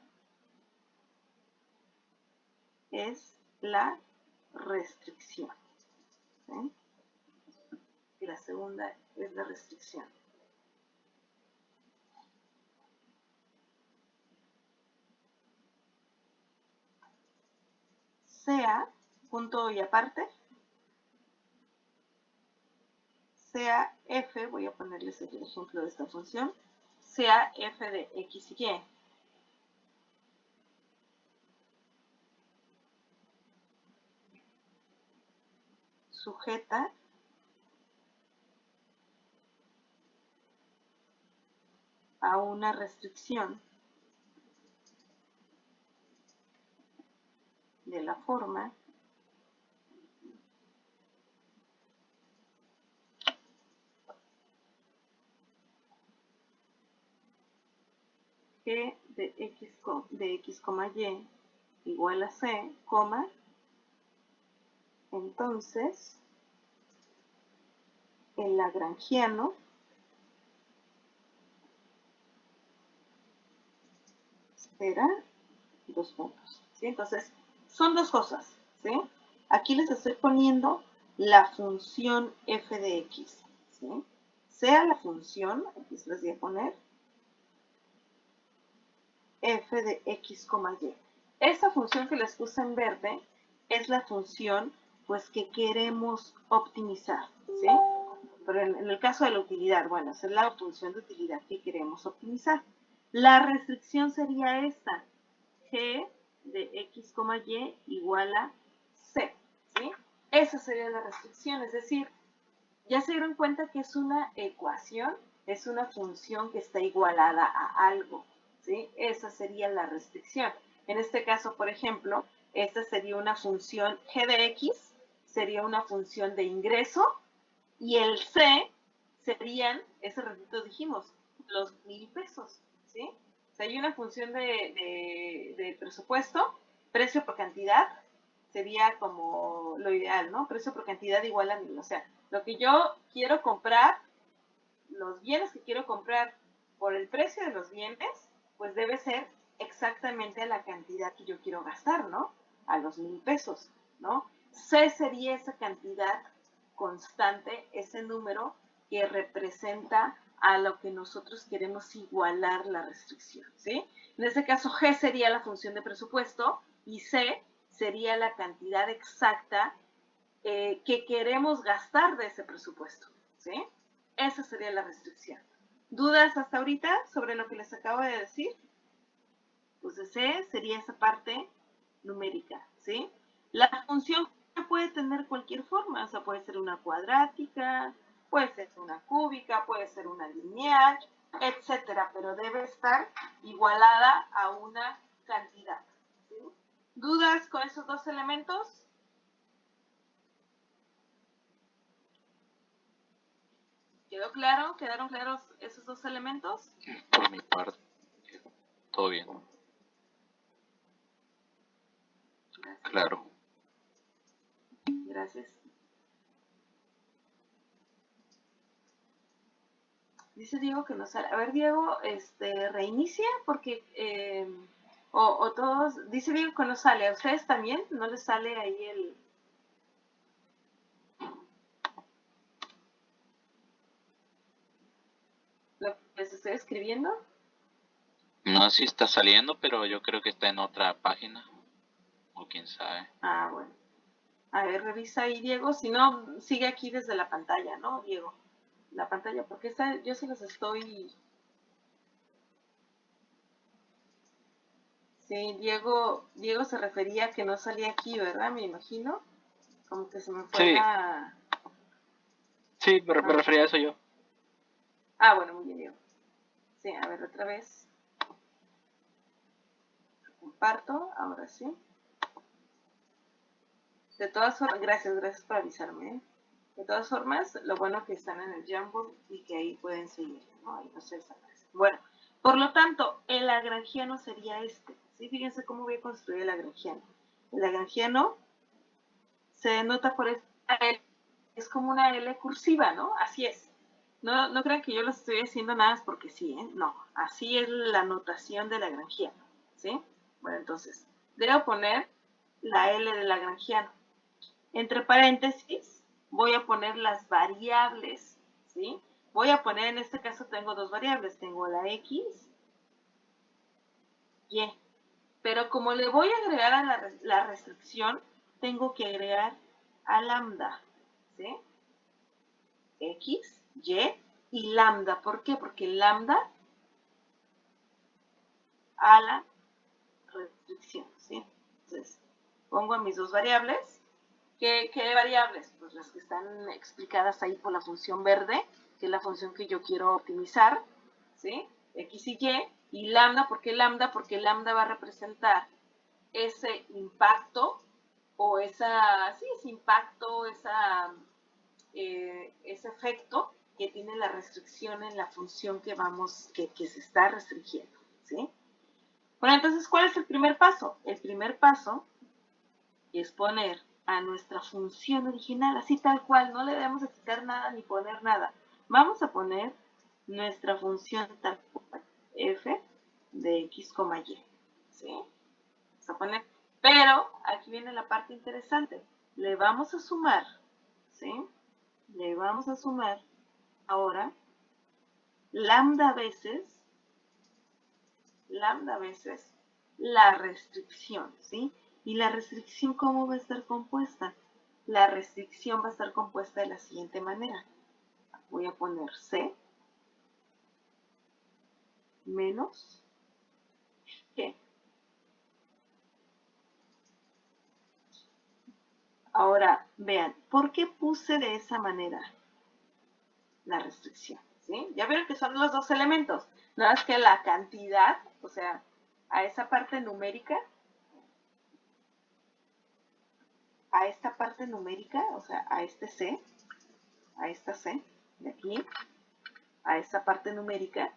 es la restricción, ¿sí? Y la segunda es la restricción. Sea, punto y aparte, sea f, voy a ponerles el ejemplo de esta función, sea f de x y y, sujeta a una restricción de la forma que de x, y igual a c, coma, entonces el lagrangiano será dos puntos, ¿sí? Entonces, son dos cosas, ¿sí? Aquí les estoy poniendo la función f de x, ¿sí? Sea la función, aquí se les voy a poner, f de x, y. Esta función que les puse en verde es la función, pues, que queremos optimizar, ¿sí? Pero en el caso de la utilidad, bueno, esa es la función de utilidad que queremos optimizar. La restricción sería esta, g de x, y igual a c, ¿sí? Esa sería la restricción, es decir, ya se dieron cuenta que es una ecuación, es una función que está igualada a algo, ¿sí? Esa sería la restricción. En este caso, por ejemplo, esta sería una función g de x, sería una función de ingreso, y el c serían, ese ratito dijimos, los 1,000 pesos, ¿sí? O sea, hay una función de presupuesto, precio por cantidad, sería como lo ideal, ¿no? Precio por cantidad igual a 1,000. O sea, lo que yo quiero comprar, los bienes que quiero comprar por el precio de los bienes, pues debe ser exactamente la cantidad que yo quiero gastar, ¿no? A los 1,000 pesos, ¿no? C sería esa cantidad constante, ese número que representa a lo que nosotros queremos igualar la restricción, ¿sí? En este caso, G sería la función de presupuesto y C sería la cantidad exacta que queremos gastar de ese presupuesto, ¿sí? Esa sería la restricción. ¿Dudas hasta ahorita sobre lo que les acabo de decir? Pues C sería esa parte numérica, ¿sí? La función puede tener cualquier forma, o sea, puede ser una cuadrática, puede ser una cúbica, puede ser una lineal, etcétera, pero debe estar igualada a una cantidad, ¿sí? ¿Dudas con esos dos elementos? ¿Quedó claro? ¿Quedaron claros esos dos elementos? Por mi parte, todo bien. Gracias. Claro. Gracias. Dice Diego que no sale. A ver, Diego, reinicia porque o todos. Dice Diego que no sale. ¿A ustedes también no les sale ahí el? Lo que les estoy escribiendo. No sé si está saliendo, pero yo creo que está en otra página. O quién sabe. Ah, bueno. A ver, revisa ahí, Diego. Si no, sigue aquí desde la pantalla, ¿no, Diego? La pantalla, porque yo se los estoy. Sí, Diego se refería a que no salía aquí, ¿verdad? Me imagino. Como que se me fue Sí. la... Sí, me refería a eso yo. Ah, bueno, muy bien, Diego. Sí, a ver, otra vez. Comparto, ahora sí. De todas formas, gracias por avisarme, ¿eh? De todas formas, lo bueno que están en el Jamboard y que ahí pueden seguir, ¿no? Ahí no se desaparece. Bueno, por lo tanto, el lagrangiano sería este. ¿Sí? Fíjense cómo voy a construir el lagrangiano. El lagrangiano se denota por esta L. Es como una L cursiva, ¿no? Así es. No crean que yo los estoy haciendo nada más porque sí, ¿eh? No, así es la notación de lagrangiano, ¿sí? Bueno, entonces, debo poner la L de lagrangiano. Entre paréntesis, voy a poner las variables, ¿sí? Voy a poner, en este caso tengo dos variables, tengo la X, Y. Pero como le voy a agregar a la restricción, tengo que agregar a lambda, ¿sí? X, y lambda. ¿Por qué? Porque lambda a la restricción, ¿sí? Entonces, pongo a mis dos variables. ¿Qué variables? Pues las que están explicadas ahí por la función verde, que es la función que yo quiero optimizar, ¿sí? X y lambda, ¿por qué lambda? Porque lambda va a representar ese impacto o ese impacto, ese efecto que tiene la restricción en la función que se está restringiendo, ¿sí? Bueno, entonces, ¿cuál es el primer paso? El primer paso es poner a nuestra función original, así tal cual, no le debemos de quitar nada ni poner nada. Vamos a poner nuestra función tal cual, f de x, y, ¿sí? Vamos a poner, pero aquí viene la parte interesante, le vamos a sumar, ¿sí? Le vamos a sumar ahora lambda veces la restricción, ¿sí? ¿Y la restricción cómo va a estar compuesta? La restricción va a estar compuesta de la siguiente manera. Voy a poner C menos G. Ahora, vean, ¿por qué puse de esa manera la restricción? ¿Sí? Ya vieron que son los dos elementos. Nada más que la cantidad, o sea, a esa parte numérica, a esta parte numérica, o sea, a este C, a esta C, de aquí, a esa parte numérica,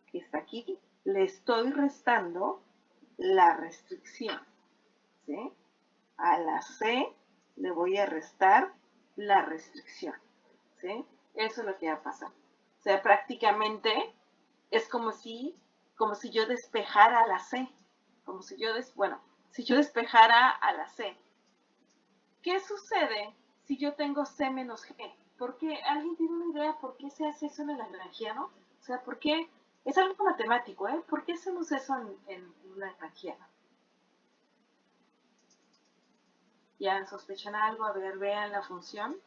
que está aquí, le estoy restando la restricción, ¿sí? A la C le voy a restar la restricción, ¿sí? Eso es lo que va a pasar. O sea, prácticamente es como si yo despejara a la C, como si yo, si yo despejara a la C. ¿Qué sucede si yo tengo C menos G? ¿Por qué? ¿Alguien tiene una idea por qué se hace eso en el lagrangiano? O sea, ¿por qué? Es algo matemático, ¿eh? ¿Por qué hacemos eso en un lagrangiano? ¿Ya sospechan algo? A ver, vean la función.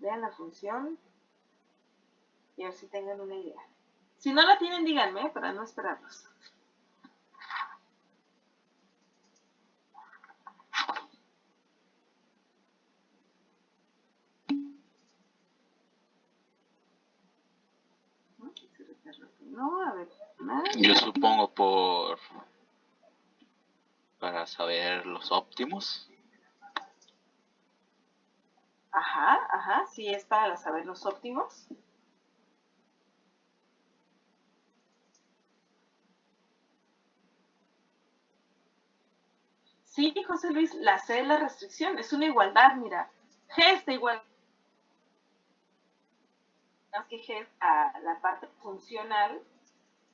Vean la función y a ver si tengan una idea. Si no la tienen, díganme, para no esperarlos. No, a ver, nada. Yo supongo para saber los óptimos. Ajá, sí es para saber los óptimos. Sí, José Luis, la C es la restricción, es una igualdad, mira. G está igual. Más que G a la parte funcional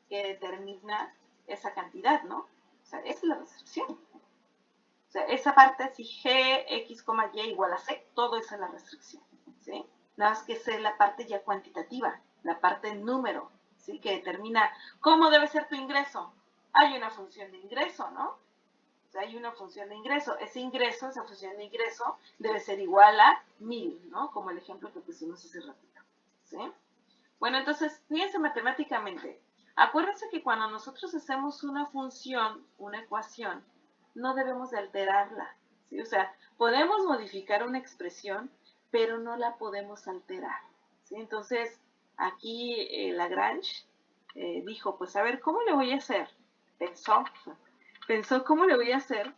que determina esa cantidad, ¿no? O sea, esa es la restricción. O sea, esa parte, si G, X, Y igual a C, todo eso es la restricción, ¿sí? Nada más que esa es la parte ya cuantitativa, la parte número, ¿sí? Que determina cómo debe ser tu ingreso. Hay una función de ingreso, ¿no? O sea, hay una función de ingreso. Ese ingreso, esa función de ingreso, debe ser igual a 1000, ¿no? Como el ejemplo que pusimos hace ratito, ¿sí? Bueno, entonces, fíjense matemáticamente. Acuérdense que cuando nosotros hacemos una función, una ecuación, no debemos de alterarla, ¿sí? O sea, podemos modificar una expresión, pero no la podemos alterar, ¿sí? Entonces, aquí Lagrange dijo, pues a ver, ¿cómo le voy a hacer? Pensó cómo le voy a hacer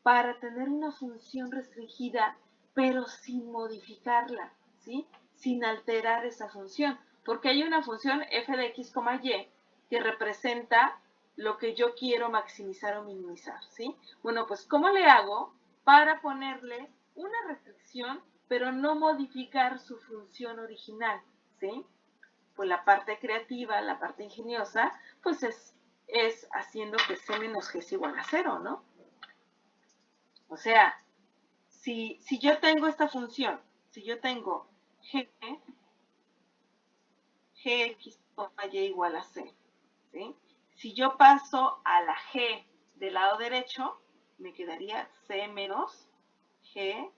para tener una función restringida, pero sin modificarla, ¿sí? Sin alterar esa función. Porque hay una función f de x, y que representa lo que yo quiero maximizar o minimizar, ¿sí? Bueno, pues ¿cómo le hago para ponerle una restricción, pero no modificar su función original, ¿sí? Pues la parte creativa, la parte ingeniosa, pues es haciendo que c menos g es igual a 0, ¿no? O sea, si yo tengo esta función, si yo tengo gx, y igual a c, ¿sí? Si yo paso a la g del lado derecho, me quedaría c menos g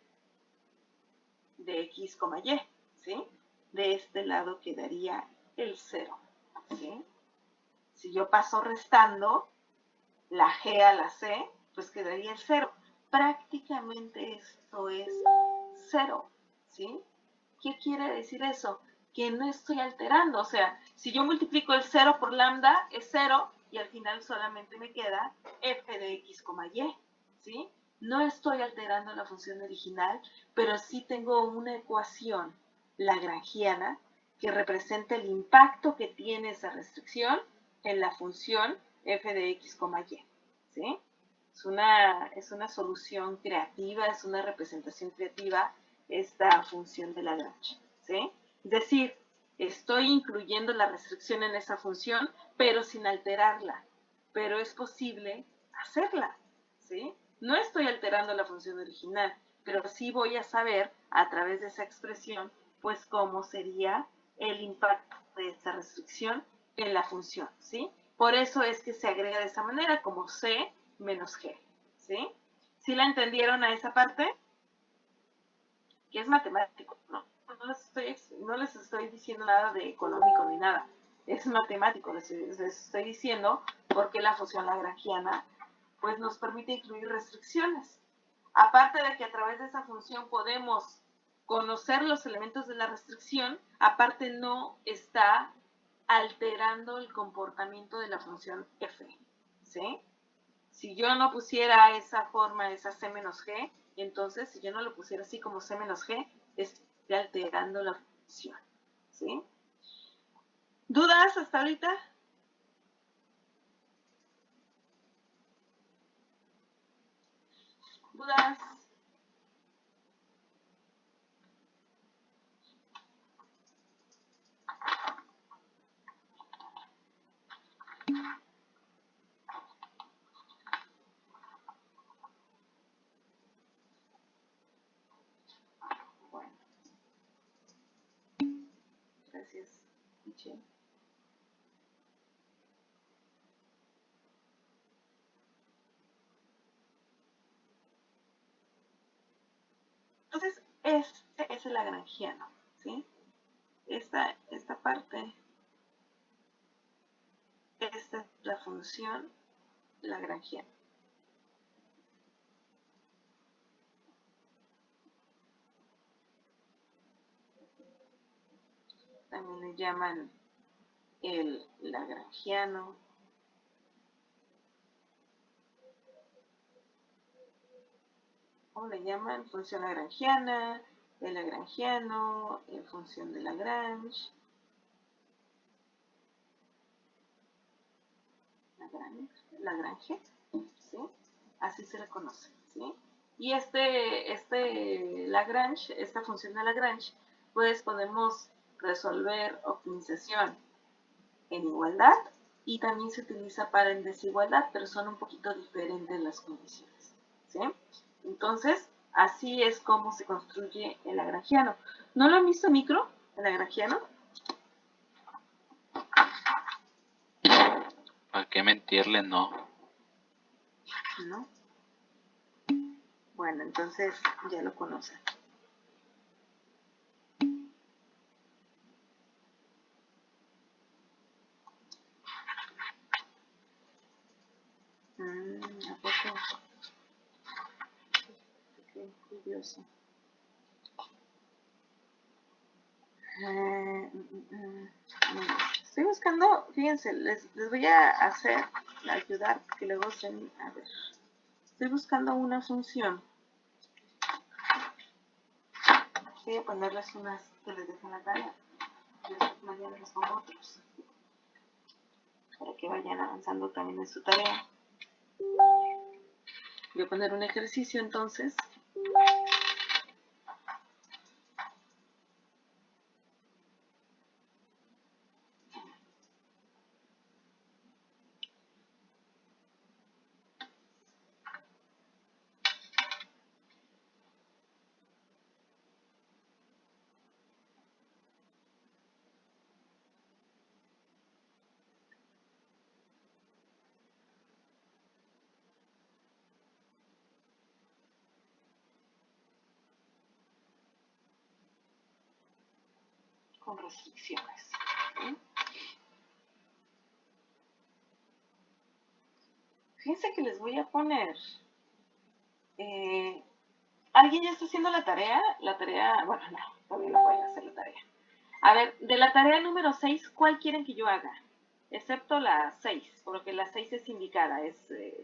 de x, y, ¿sí? De este lado quedaría el 0, ¿sí? Si yo paso restando la g a la c, pues quedaría el 0. Prácticamente esto es 0, ¿sí? ¿Qué quiere decir eso? Que no estoy alterando, o sea, si yo multiplico el 0 por lambda, es 0, y al final solamente me queda f de x, y, ¿sí? No estoy alterando la función original, pero sí tengo una ecuación lagrangiana que representa el impacto que tiene esa restricción en la función f de x, y, ¿sí? Es una solución creativa, es una representación creativa esta función de Lagrange, ¿sí? Es decir, estoy incluyendo la restricción en esa función, pero sin alterarla. Pero es posible hacerla, ¿sí? No estoy alterando la función original, pero sí voy a saber a través de esa expresión, pues cómo sería el impacto de esta restricción en la función, ¿sí? Por eso es que se agrega de esa manera, como C menos G, ¿sí? ¿Sí la entendieron a esa parte? Que es matemático, ¿no? No les estoy diciendo nada de económico ni nada. Es matemático, les estoy diciendo porque la función lagrangiana pues nos permite incluir restricciones. Aparte de que a través de esa función podemos conocer los elementos de la restricción, aparte no está alterando el comportamiento de la función f, ¿sí? Si yo no pusiera esa forma, esa c menos g, entonces si yo no lo pusiera así como c menos g, estaría alterando la función, ¿sí? ¿Dudas hasta ahorita? ¿Dudas? Bueno. Gracias, Michelle. Entonces, este es el lagrangiano, ¿sí? Esta parte, esta es la función lagrangiana. También le llaman el lagrangiano. O le llaman función lagrangiana, el lagrangiano, función de Lagrange. Lagrange, ¿sí? Así se le conoce, ¿sí? Y Lagrange, esta función de Lagrange, pues podemos resolver optimización en igualdad y también se utiliza para en desigualdad, pero son un poquito diferentes las condiciones, ¿sí? Entonces, así es como se construye el lagrangiano. ¿No lo han visto micro, el lagrangiano? ¿Para qué mentirle? No. ¿No? Bueno, entonces ya lo conocen. ¿A poco? Qué curioso. Estoy buscando, fíjense, les voy a ayudar, porque luego se... A ver, estoy buscando una función. Voy a ponerles unas que les dejen la tarea. Mañana les pongo otros. Para que vayan avanzando también en su tarea. Voy a poner un ejercicio entonces. Con restricciones. ¿Sí? Fíjense que les voy a poner... ¿Alguien ya está haciendo la tarea? La tarea, bueno, no, todavía no pueden hacer la tarea. A ver, de la tarea número 6, ¿cuál quieren que yo haga? Excepto la 6, porque la 6 es indicada.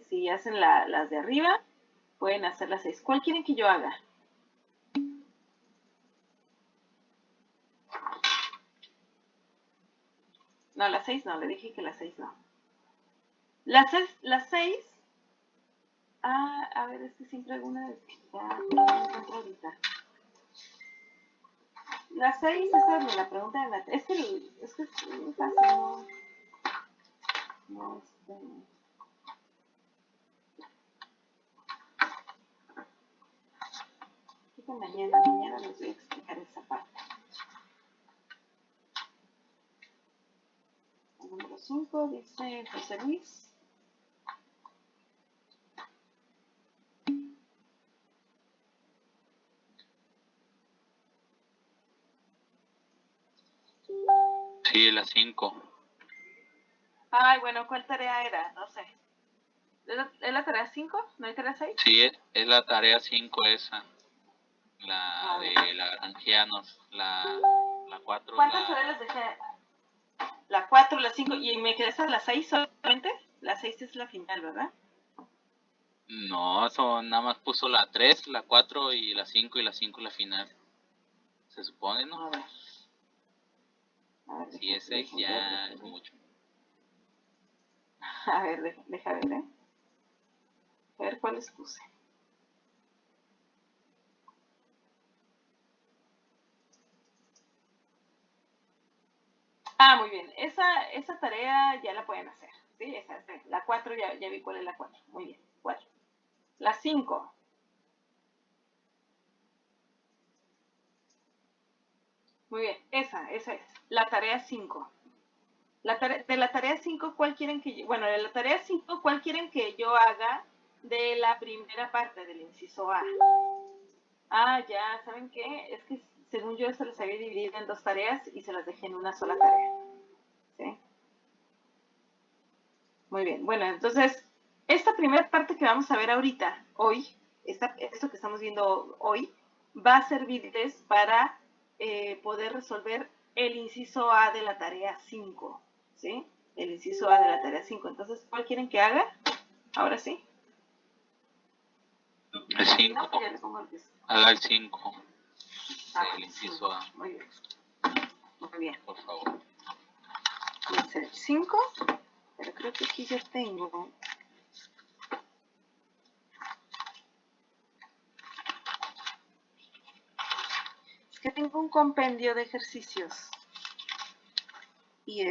Si hacen las de arriba, pueden hacer la 6. ¿Cuál quieren que yo haga? No, la 6 no, le dije que la 6 no. La 6, a ver, es que siempre alguna vez, ya no me encuentro ahorita. La 6, esa me la pregunta de la... Es que es muy fácil, no, mañana les voy a explicar esa parte. El número 5 dice José Luis. Sí, la 5. Ay, bueno, ¿cuál tarea era? No sé. ¿Es la tarea 5? ¿No hay tarea 6? Sí, es la tarea 5 esa. La de Lagrangianos. La 4. ¿Cuántas tareas les dejé? La 4, la 5, y me quedé hasta la 6 solamente. La 6 es la final, ¿verdad? No, eso nada más puso la 3, la 4 y la 5 y la 5 la final. Se supone, ¿no? A ver, Si es 6 ya es mucho. A ver, deja ver, ¿eh? A ver cuáles puse. Ah, muy bien. Esa tarea ya la pueden hacer. ¿Sí? Esa es la 4, ya vi cuál es la 4. Muy bien, 4. La 5. Muy bien, esa es. La tarea 5. De la tarea 5, ¿cuál quieren que yo... Bueno, de la tarea 5, ¿cuál quieren que yo haga de la primera parte del inciso A? Ah, ya, ¿saben qué? Es que según yo, se las había dividido en 2 tareas y se las dejé en una sola tarea. ¿Sí? Muy bien. Bueno, entonces, esta primera parte que vamos a ver ahorita, hoy, esto que estamos viendo hoy, va a servirles para poder resolver el inciso A de la tarea 5. ¿Sí? El inciso A de la tarea 5. Entonces, ¿cuál quieren que haga? Ahora sí. El 5. No, ya le pongo el que es. Haga el 5. El El inciso 5. A, Muy bien. Muy bien. por favor. Voy a hacer el 5, pero creo que aquí ya tengo. Es que tengo un compendio de ejercicios. Y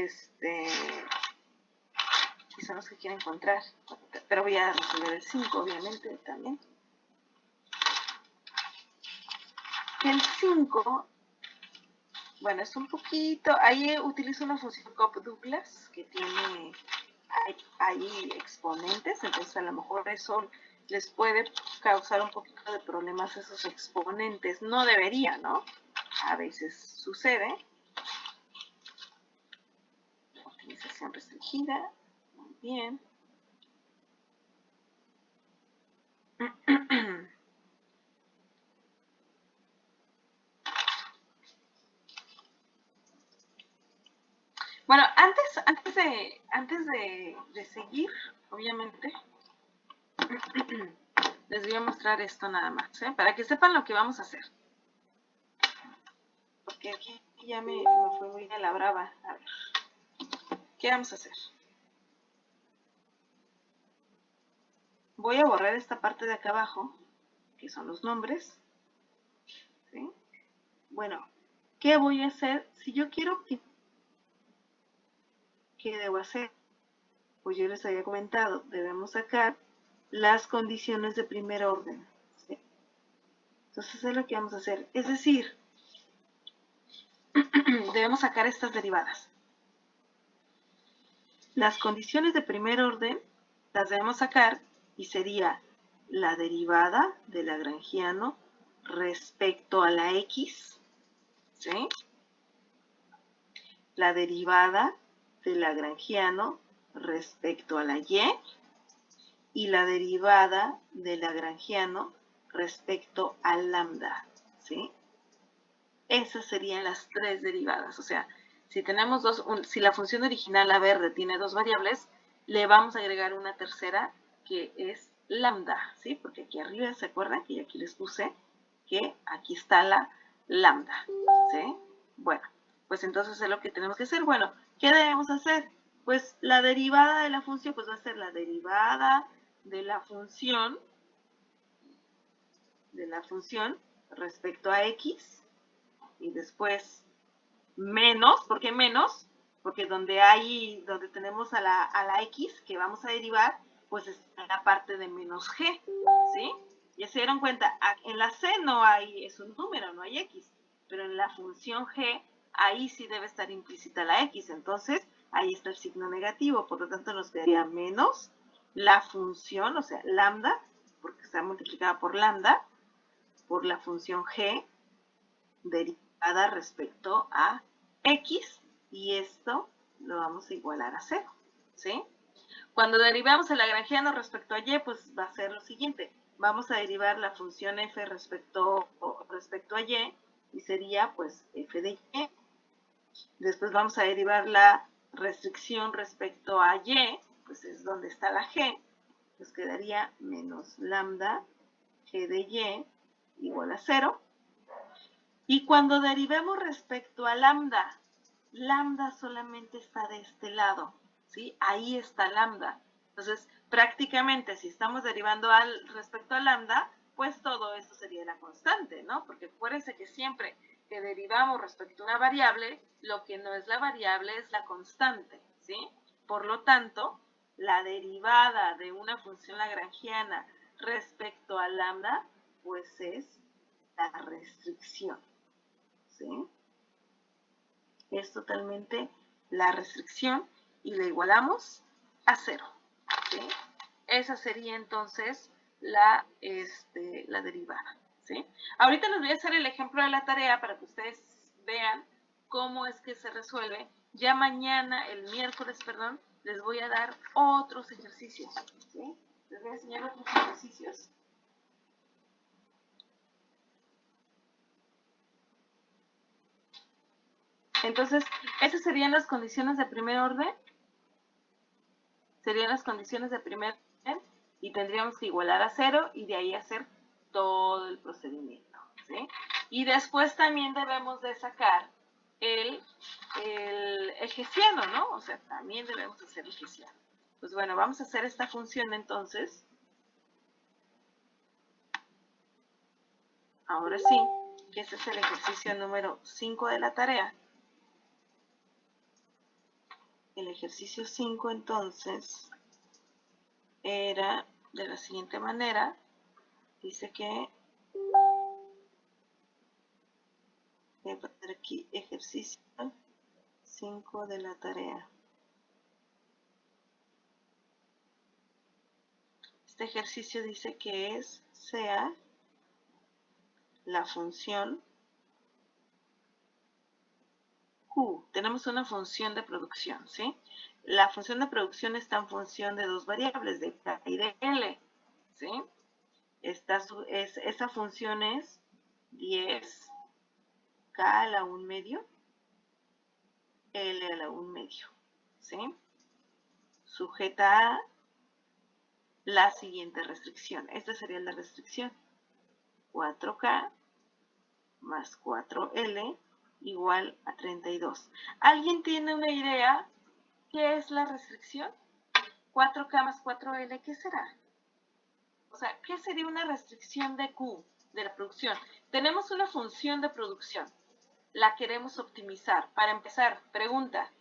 y son los que quiero encontrar. Pero voy a resolver el 5, obviamente, también. El 5, bueno, es un poquito, ahí utilizo una función Cobb-Douglas que tiene ahí exponentes, entonces a lo mejor eso les puede causar un poquito de problemas esos exponentes. No debería, ¿no? A veces sucede. Optimización restringida. Muy bien. Bueno, antes de seguir, obviamente, les voy a mostrar esto nada más, ¿eh? Para que sepan lo que vamos a hacer. Porque aquí ya me fue muy de la brava. A ver, ¿qué vamos a hacer? Voy a borrar esta parte de acá abajo, que son los nombres. ¿Sí? Bueno, ¿qué voy a hacer? Si yo quiero que... ¿Qué debo hacer? Pues yo les había comentado, debemos sacar las condiciones de primer orden. ¿Sí? Entonces es lo que vamos a hacer. Es decir, debemos sacar estas derivadas. Las condiciones de primer orden las debemos sacar y sería la derivada de lagrangiano respecto a la x, ¿sí? La derivada de lagrangiano respecto a la y la derivada de lagrangiano respecto al lambda, ¿sí? Esas serían las 3 derivadas. O sea, si tenemos si la función original a verde tiene 2 variables, le vamos a agregar una tercera que es lambda, ¿sí? Porque aquí arriba, ¿se acuerdan? Que aquí les puse que aquí está la lambda, ¿sí? Bueno, pues entonces es lo que tenemos que hacer. Bueno, ¿qué debemos hacer? Pues la derivada de la función, pues va a ser la derivada de la función respecto a x, y después menos, ¿por qué menos? Porque donde tenemos a la x que vamos a derivar, pues es la parte de menos g, ¿sí? Ya se dieron cuenta, en la c no hay, es un número, no hay x, pero en la función g, ahí sí debe estar implícita la x, entonces ahí está el signo negativo, por lo tanto nos quedaría menos la función, o sea, lambda, porque está multiplicada por lambda, por la función g derivada respecto a x, y esto lo vamos a igualar a 0, ¿sí? Cuando derivamos el lagrangiano respecto a y, pues va a ser lo siguiente. Vamos a derivar la función f respecto a y sería pues f de y. Después vamos a derivar la restricción respecto a y, pues es donde está la g. Nos quedaría menos lambda g de y igual a 0. Y cuando derivemos respecto a lambda, lambda solamente está de este lado, ¿sí? Ahí está lambda. Entonces, prácticamente, si estamos derivando respecto a lambda, pues todo esto sería la constante, ¿no? Porque acuérdense que siempre que derivamos respecto a una variable, lo que no es la variable es la constante, ¿sí? Por lo tanto, la derivada de una función lagrangiana respecto a lambda, pues es la restricción, ¿sí? Es totalmente la restricción y la igualamos a 0, ¿sí? Esa sería entonces la derivada, ¿sí? Ahorita les voy a hacer el ejemplo de la tarea para que ustedes vean cómo es que se resuelve. Ya mañana, el miércoles, perdón, les voy a dar otros ejercicios, ¿sí? Les voy a enseñar otros ejercicios. Entonces, esas serían las condiciones de primer orden. Serían las condiciones de primer orden y tendríamos que igualar a 0 y de ahí hacer todo el procedimiento, ¿sí? Y después también debemos de sacar el hessiano, ¿no? O sea, también debemos hacer el hessiano. Pues bueno, vamos a hacer esta función entonces. Ahora sí, que ese es el ejercicio número 5 de la tarea. El ejercicio 5 entonces era de la siguiente manera. Dice que voy a poner aquí ejercicio 5 de la tarea. Este ejercicio dice que sea la función Q. Tenemos una función de producción, ¿sí? La función de producción está en función de dos variables, de K y de L, ¿sí? Esa función es 10 K a la 1 medio, L a la 1 medio, ¿sí? Sujeta a la siguiente restricción. Esta sería la restricción. 4K más 4L igual a 32. ¿Alguien tiene una idea qué es la restricción? 4K más 4L, ¿qué será? O sea, ¿qué sería una restricción de Q, de la producción? Tenemos una función de producción. La queremos optimizar. Para empezar, pregunta.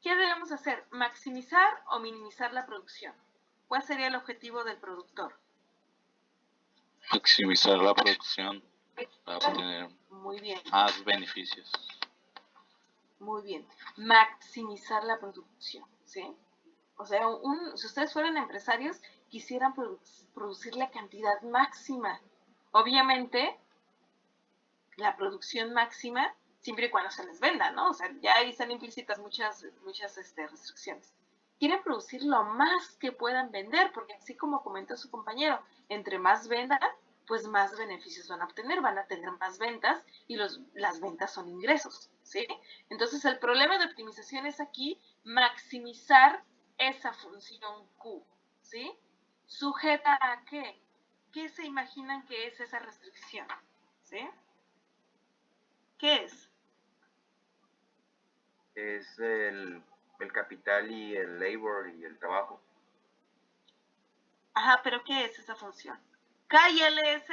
¿Qué debemos hacer? ¿Maximizar o minimizar la producción? ¿Cuál sería el objetivo del productor? Maximizar la producción para obtener Muy bien. más beneficios. Muy bien. Maximizar la producción, ¿sí? O sea, si ustedes fueran empresarios, quisieran producir la cantidad máxima. Obviamente, la producción máxima, siempre y cuando se les venda, ¿no? O sea, ya ahí están implícitas muchas restricciones. Quieren producir lo más que puedan vender, porque así como comentó su compañero, entre más vendan, pues más beneficios van a obtener, van a tener más ventas y las ventas son ingresos, ¿sí? Entonces, el problema de optimización es aquí maximizar esa función Q, ¿sí? ¿Sujeta a qué? ¿Qué se imaginan que es esa restricción? ¿Sí? ¿Qué es? Es el capital y el labor y el trabajo. Ajá, pero ¿qué es esa función? K y L es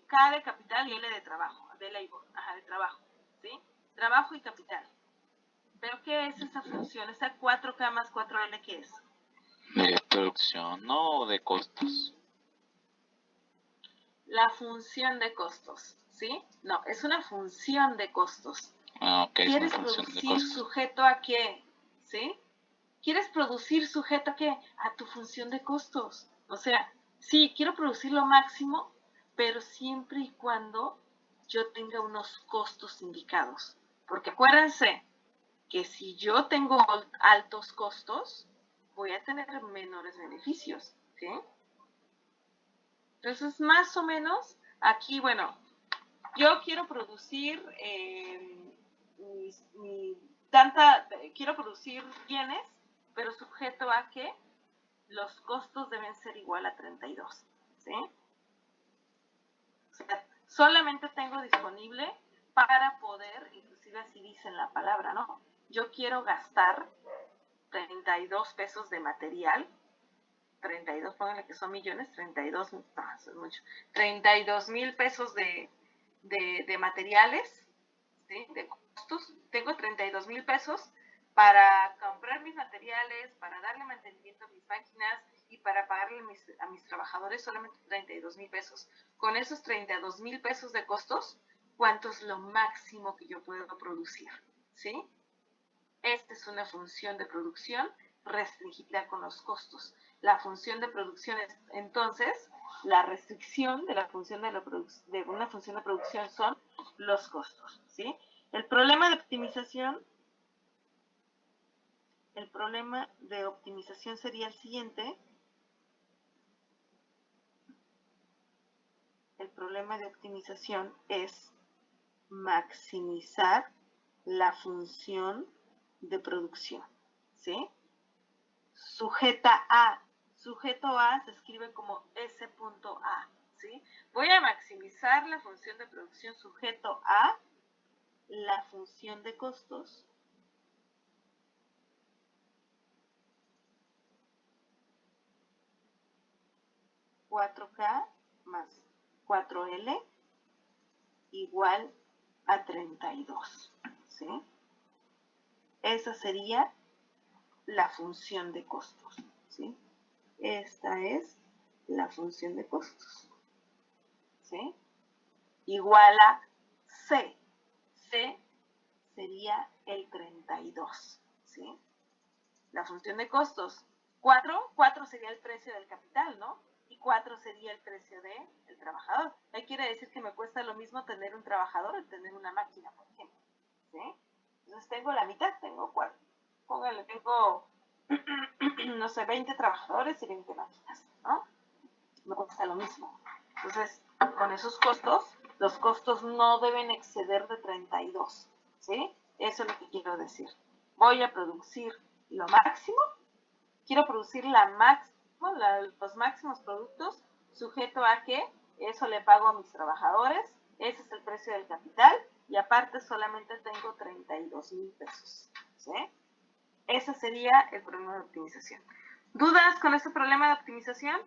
K de capital y L de trabajo, de labor, ajá, de trabajo, ¿sí? Trabajo y capital. ¿Pero qué es esa función? Esa 4K más 4L, ¿qué es? De producción, no de costos. La función de costos, ¿sí? No, es una función de costos. Ah, ok, es una ¿Quieres función de producir costos. sujeto a qué? ¿Sí? ¿Quieres producir sujeto a qué? A tu función de costos. O sea, sí, quiero producir lo máximo, pero siempre y cuando yo tenga unos costos indicados. Porque acuérdense que si yo tengo altos costos, voy a tener menores beneficios, ¿sí? Entonces, más o menos, aquí, bueno, yo quiero producir quiero producir bienes, pero sujeto a que los costos deben ser igual a 32, ¿sí? O sea, solamente tengo disponible para poder, inclusive así dice en la palabra, ¿no? Yo quiero gastar 32 pesos de material, 32, pónganle que son millones, 32, no, eso es mucho, 32,000 pesos de materiales, ¿sí? De costos. Tengo 32,000 pesos para comprar mis materiales, para darle mantenimiento a mis máquinas y para pagarle a mis trabajadores solamente 32,000 pesos. Con esos 32,000 pesos de costos, ¿cuánto es lo máximo que yo puedo producir? ¿Sí? Esta es una función de producción restringida con los costos. la función de producción. Entonces, la restricción de la función de una función de producción son los costos, ¿sí? El problema de optimización sería el siguiente. El problema de optimización es maximizar la función de producción, ¿sí? Sujeto A se escribe como S.A, ¿sí? Voy a maximizar la función de producción sujeto a la función de costos (4K más 4L) igual a 32, ¿sí? Esa sería la función de costos, ¿sí? Esta es la función de costos, ¿sí? Igual a C. C sería el 32, ¿sí? La función de costos. 4 sería el precio del capital, ¿no? Y 4 sería el precio del trabajador. Ahí quiere decir que me cuesta lo mismo tener un trabajador que tener una máquina, por ejemplo, ¿sí? Entonces tengo la mitad, tengo 4. Póngale, tengo, no sé, 20 trabajadores y 20 máquinas, ¿no? Me cuesta lo mismo. Entonces, con esos costos, los costos no deben exceder de 32, ¿sí? Eso es lo que quiero decir. Voy a producir lo máximo, quiero producir los máximos productos, sujeto a que eso le pago a mis trabajadores, ese es el precio del capital, y aparte solamente tengo 32,000 pesos, ¿sí? Ese sería el problema de optimización. ¿Dudas con este problema de optimización?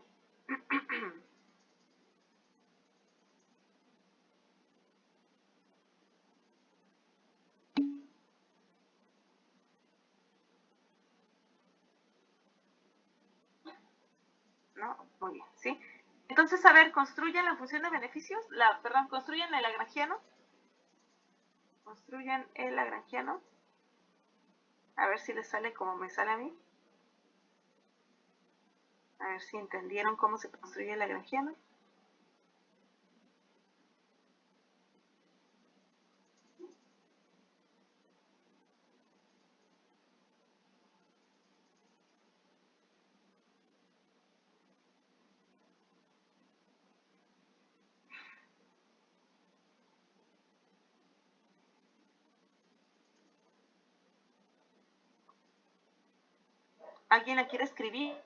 ¿No? Muy bien, ¿sí? Entonces, a ver, construyan la función de beneficios, construyan el lagrangiano. Construyan el lagrangiano. A ver si les sale como me sale a mí. A ver si entendieron cómo se construye el lagrangiano. ¿Alguien la quiere escribir?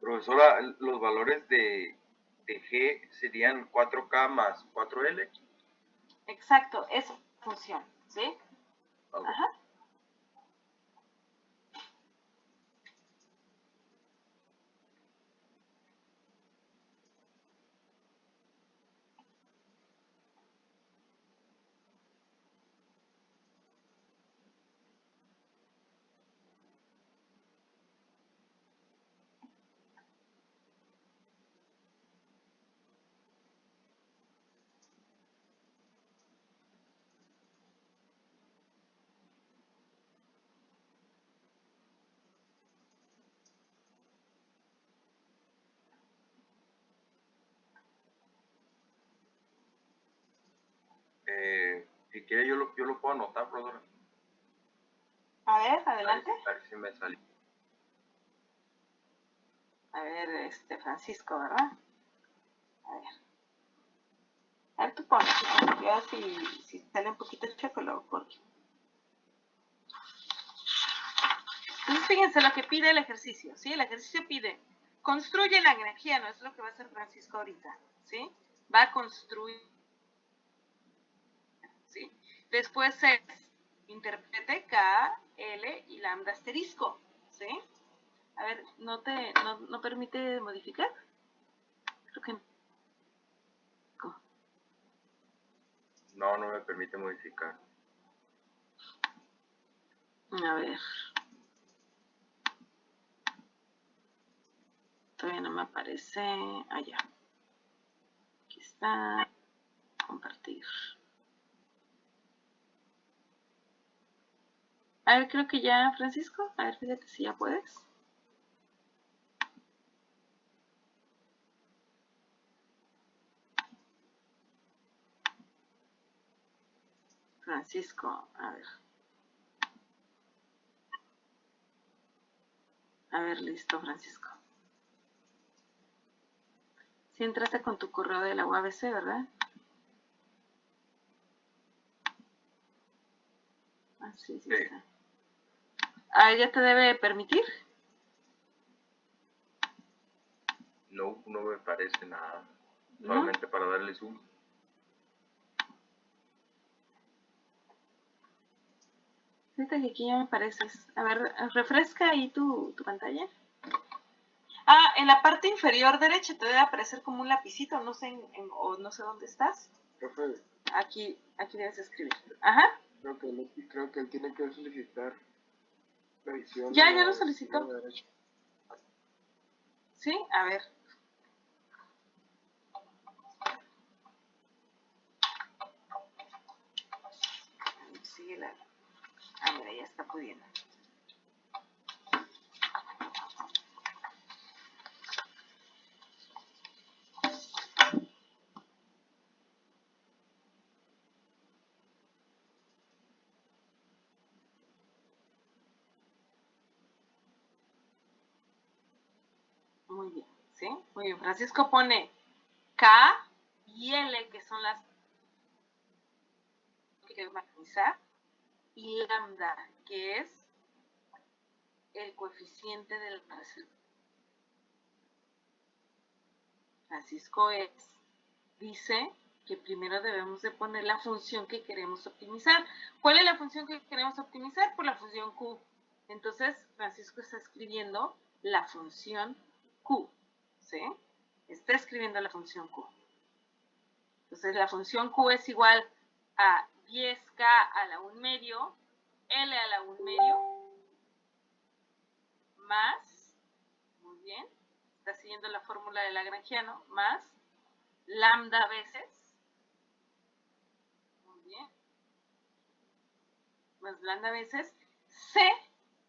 Profesora, los valores de G serían 4K más 4L. Exacto, esa función, ¿sí? Okay. Ajá. Si quiere yo lo puedo anotar, profesora. A ver, adelante. A ver si me sale. A ver, Francisco, ¿verdad? A ver. A ver, tú pones. Yo si sale un poquito checo, lo corto. Entonces, fíjense lo que pide el ejercicio, ¿sí? El ejercicio pide, construye el lagrangiano, es lo que va a hacer Francisco ahorita, ¿sí? Va a construir Después es interprete K, L y lambda asterisco, ¿sí? A ver, ¿no permite modificar? Creo que no. No, no me permite modificar. A ver. Todavía no me aparece. Allá. Aquí está. Compartir. A ver, creo que ya, Francisco. A ver, fíjate si ya puedes. Francisco, a ver. A ver, listo, Francisco. Si entraste con tu correo de la UABC, ¿verdad? Ah, sí, sí, Sí. está. Ah, ¿ya te debe permitir? No, no me parece nada. ¿No? Solamente para darle zoom. Fíjate que aquí ya me apareces. A ver, refresca ahí tu pantalla. Ah, en la parte inferior derecha te debe aparecer como un lapicito, no sé o no sé dónde estás. Profe, Aquí debes escribir. Ajá. creo que él tiene que solicitar la edición. Ya lo solicitó. de derecha. ¿Sí? A ver. Sigue la... Ah, mira, ya está pudiendo. Muy bien, ¿sí? Muy bien. Francisco pone K y L, que son las que debe maximizar, y lambda, que es el coeficiente del reserva. Francisco dice que primero debemos de poner la función que queremos optimizar. ¿Cuál es la función que queremos optimizar? Por la función Q. Entonces, Francisco está escribiendo la función Q, ¿sí? Está escribiendo la función Q. Entonces, la función Q es igual a 10K a la 1 medio, L a la 1 medio, más, muy bien, está siguiendo la fórmula de Lagrangiano, más lambda veces, muy bien, más lambda veces C,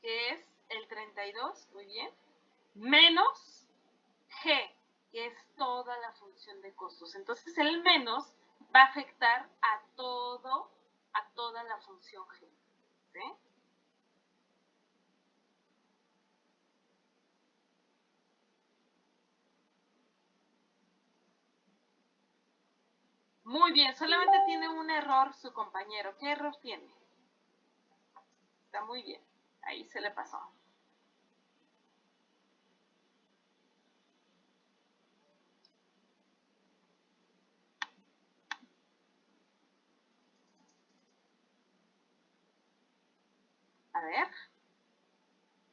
que es el 32, muy bien, menos G, que es toda la función de costos. Entonces el menos va a afectar a toda la función G, ¿sí? Muy bien, solamente tiene un error su compañero. ¿Qué error tiene? Está muy bien, ahí se le pasó.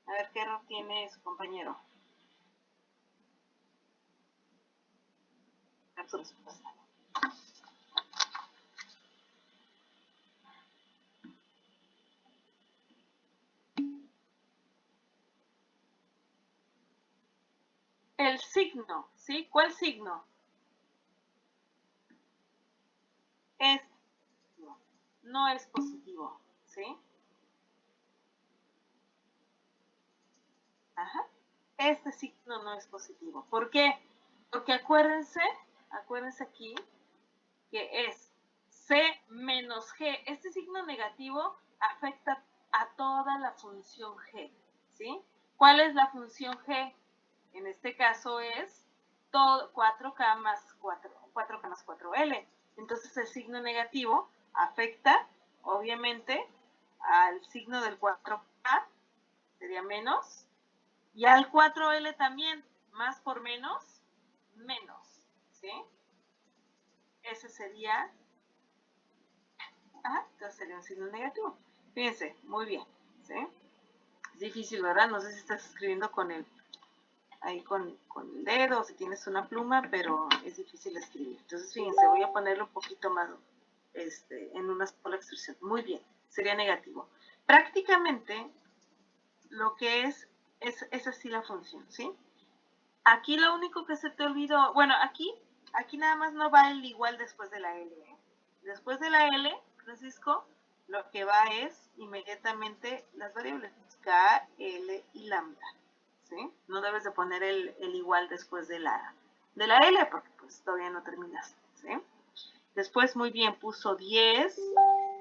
A ver qué error tiene su compañero. Su respuesta. El signo, ¿sí? ¿Cuál signo? No es positivo, ¿sí? Ajá. Este signo no es positivo. ¿Por qué? Porque acuérdense aquí que es C menos G. Este signo negativo afecta a toda la función G, ¿sí? ¿Cuál es la función G? En este caso es todo 4K más 4K más 4L. Entonces el signo negativo afecta, obviamente, al signo del 4K, sería menos, y al 4L también, más por menos, menos, ¿sí? Ese sería entonces sería un signo negativo. Fíjense, muy bien, ¿sí? Es difícil, ¿verdad? No sé si estás escribiendo con el el dedo, si tienes una pluma, pero es difícil escribir. Entonces, fíjense, voy a ponerlo un poquito más en una sola expresión. Muy bien, sería negativo. Prácticamente, lo que es así la función, ¿sí? Aquí lo único que se te olvidó, bueno, aquí nada más no va el igual después de la L, ¿eh? Después de la L, Francisco, lo que va es inmediatamente las variables K, L y lambda, ¿sí? No debes de poner el igual después de la L, porque pues todavía no terminas, ¿sí? Después, muy bien, puso 10,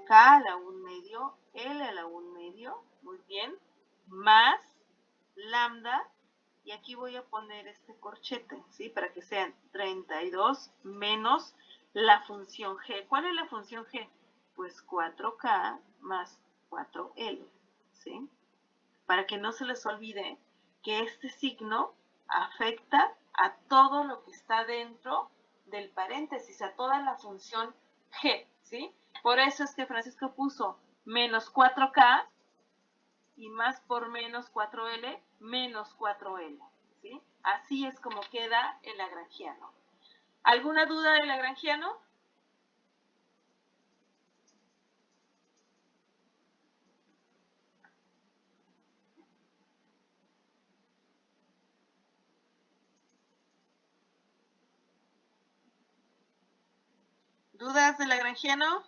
K a la 1 medio, L a la 1 medio, muy bien, más lambda, y aquí voy a poner este corchete, ¿sí? Para que sean 32 menos la función G. ¿Cuál es la función G? Pues 4K más 4L, ¿sí? Para que no se les olvide que este signo afecta a todo lo que está dentro del paréntesis, a toda la función G, ¿sí? Por eso es que Francisco puso menos 4K y más por menos 4L, menos 4L, ¿sí? Así es como queda el lagrangiano. ¿Alguna duda del lagrangiano? ¿Dudas del lagrangiano?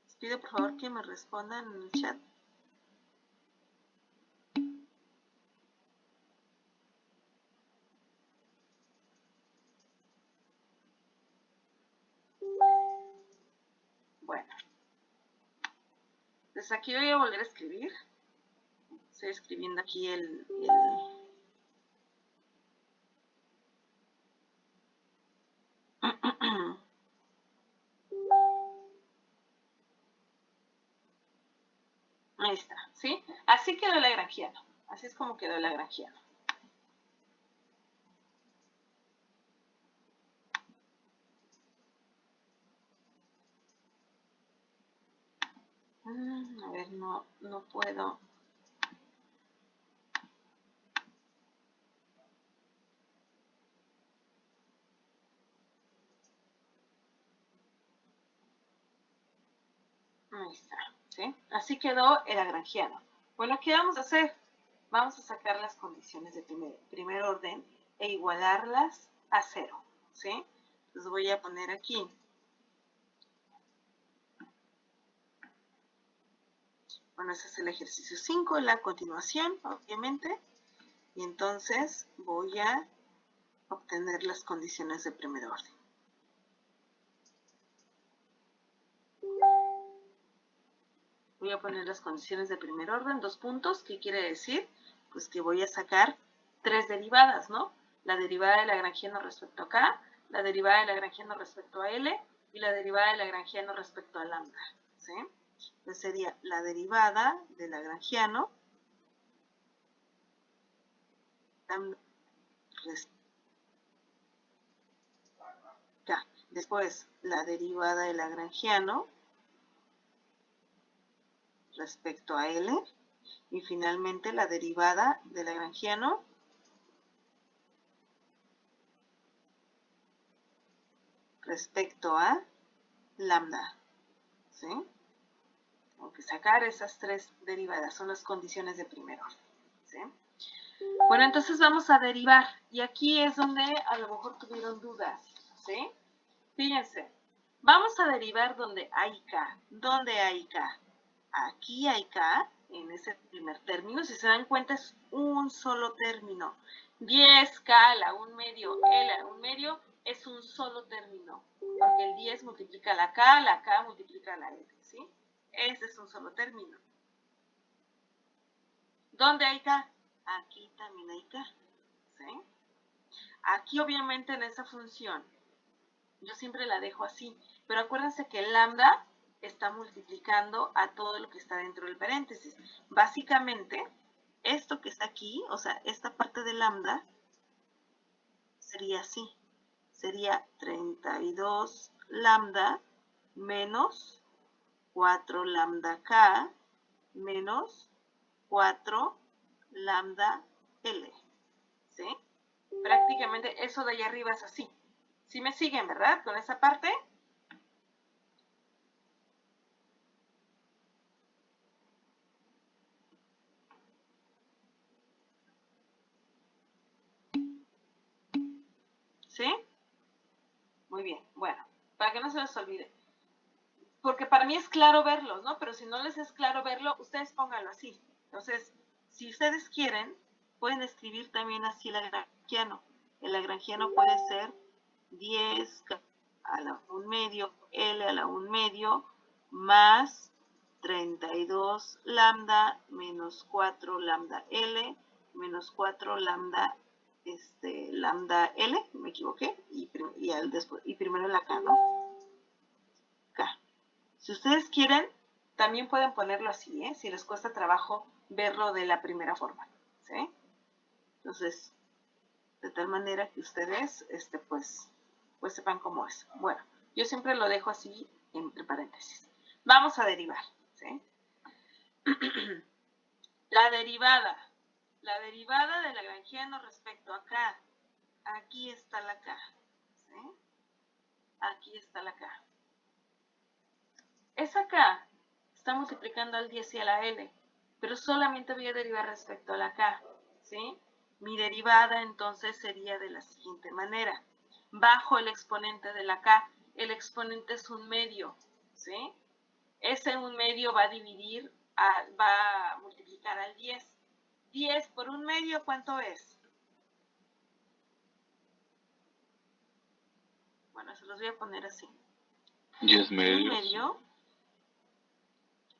Les pido por favor que me respondan en el chat. Bueno, pues aquí voy a volver a escribir. Estoy escribiendo aquí Ahí está, ¿sí? Así quedó el lagrangiano. Así es como quedó el lagrangiano. A ver, no puedo. Ahí está, ¿sí? Así quedó el lagrangiano. Bueno, ¿qué vamos a hacer? Vamos a sacar las condiciones de primer orden e igualarlas a 0, ¿sí? Entonces voy a poner aquí. Bueno, ese es el ejercicio 5, la continuación, obviamente. Y entonces voy a obtener las condiciones de primer orden. Voy a poner las condiciones de primer orden, 2 puntos. ¿Qué quiere decir? Pues que voy a sacar 3 derivadas, ¿no? La derivada del lagrangiano respecto a K, la derivada del lagrangiano respecto a L y la derivada del lagrangiano respecto a lambda, ¿sí? Entonces sería la derivada del lagrangiano K. Después la derivada del lagrangiano respecto a L y finalmente la derivada del lagrangiano respecto a lambda, ¿sí? Tengo que sacar esas 3 derivadas, son las condiciones de primer orden, ¿sí? Bueno, entonces vamos a derivar y aquí es donde a lo mejor tuvieron dudas, ¿sí? Fíjense, vamos a derivar donde hay K. ¿Dónde hay K? Aquí hay K, en ese primer término. Si se dan cuenta, es un solo término. 10K a la 1 medio, L a la 1 medio, es un solo término. Porque el 10 multiplica la K multiplica la L, ¿sí? Ese es un solo término. ¿Dónde hay K? Aquí también hay K, ¿sí? Aquí, obviamente, en esa función, yo siempre la dejo así. Pero acuérdense que el lambda está multiplicando a todo lo que está dentro del paréntesis. Básicamente, esto que está aquí, o sea, esta parte de lambda, sería así. Sería 32 lambda menos 4 lambda K menos 4 lambda L. ¿Sí? Prácticamente eso de allá arriba es así. ¿Sí me siguen, verdad? Con esa parte. ¿Sí? Muy bien. Bueno, para que no se les olvide. Porque para mí es claro verlos, ¿no? Pero si no les es claro verlo, ustedes pónganlo así. Entonces, si ustedes quieren, pueden escribir también así el lagrangiano. El lagrangiano puede ser 10 a la 1 medio, L a la 1 medio, más 32 lambda menos 4 lambda L menos 4 lambda lambda L, me equivoqué, y primero la K, ¿no? K. Si ustedes quieren, también pueden ponerlo así, ¿eh? Si les cuesta trabajo verlo de la primera forma, ¿sí? Entonces, de tal manera que ustedes, pues sepan cómo es. Bueno, yo siempre lo dejo así entre paréntesis. Vamos a derivar, ¿sí? La derivada del lagrangiano respecto a K. Aquí está la K, ¿sí? Aquí está la K. Esa K está multiplicando al 10 y a la L, pero solamente voy a derivar respecto a la K, ¿sí? Mi derivada entonces sería de la siguiente manera. Bajo el exponente de la K, el exponente es 1 medio, ¿sí? Ese 1 medio va a multiplicar al 10. 10 por 1 medio, ¿cuánto es? Bueno, se los voy a poner así. 10 medios. 1 medio.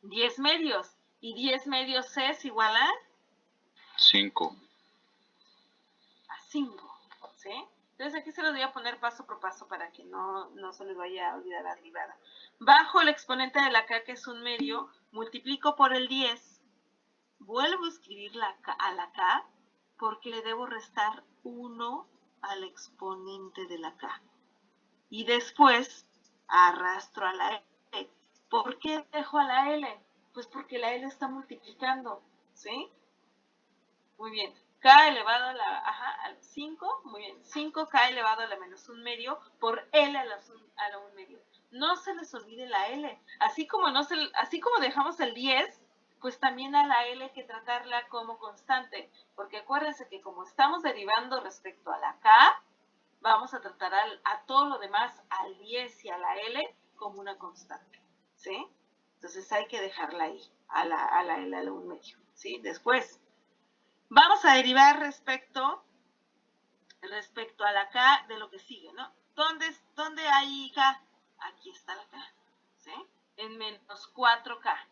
10 medios. ¿Y 10 medios es igual a? 5. A 5, ¿sí? Entonces aquí se los voy a poner paso por paso para que no se les vaya a olvidar la derivada. Bajo el exponente de la K, que es 1 medio, multiplico por el 10. Vuelvo a escribir a la K porque le debo restar 1 al exponente de la K. Y después arrastro a la L. ¿Por qué dejo a la L? Pues porque la L está multiplicando, ¿sí? Muy bien. K elevado a la 5, muy bien. 5K elevado a la menos 1 medio por L a la 1 medio. No se les olvide la L. Así como dejamos el 10, pues también a la L hay que tratarla como constante. Porque acuérdense que como estamos derivando respecto a la K, vamos a tratar a todo lo demás, al 10 y a la L, como una constante, ¿sí? Entonces hay que dejarla ahí, a la L a la 1 medio, ¿sí? Después, vamos a derivar respecto a la K de lo que sigue, ¿no? ¿Dónde hay K? Aquí está la K, ¿sí? En menos 4K.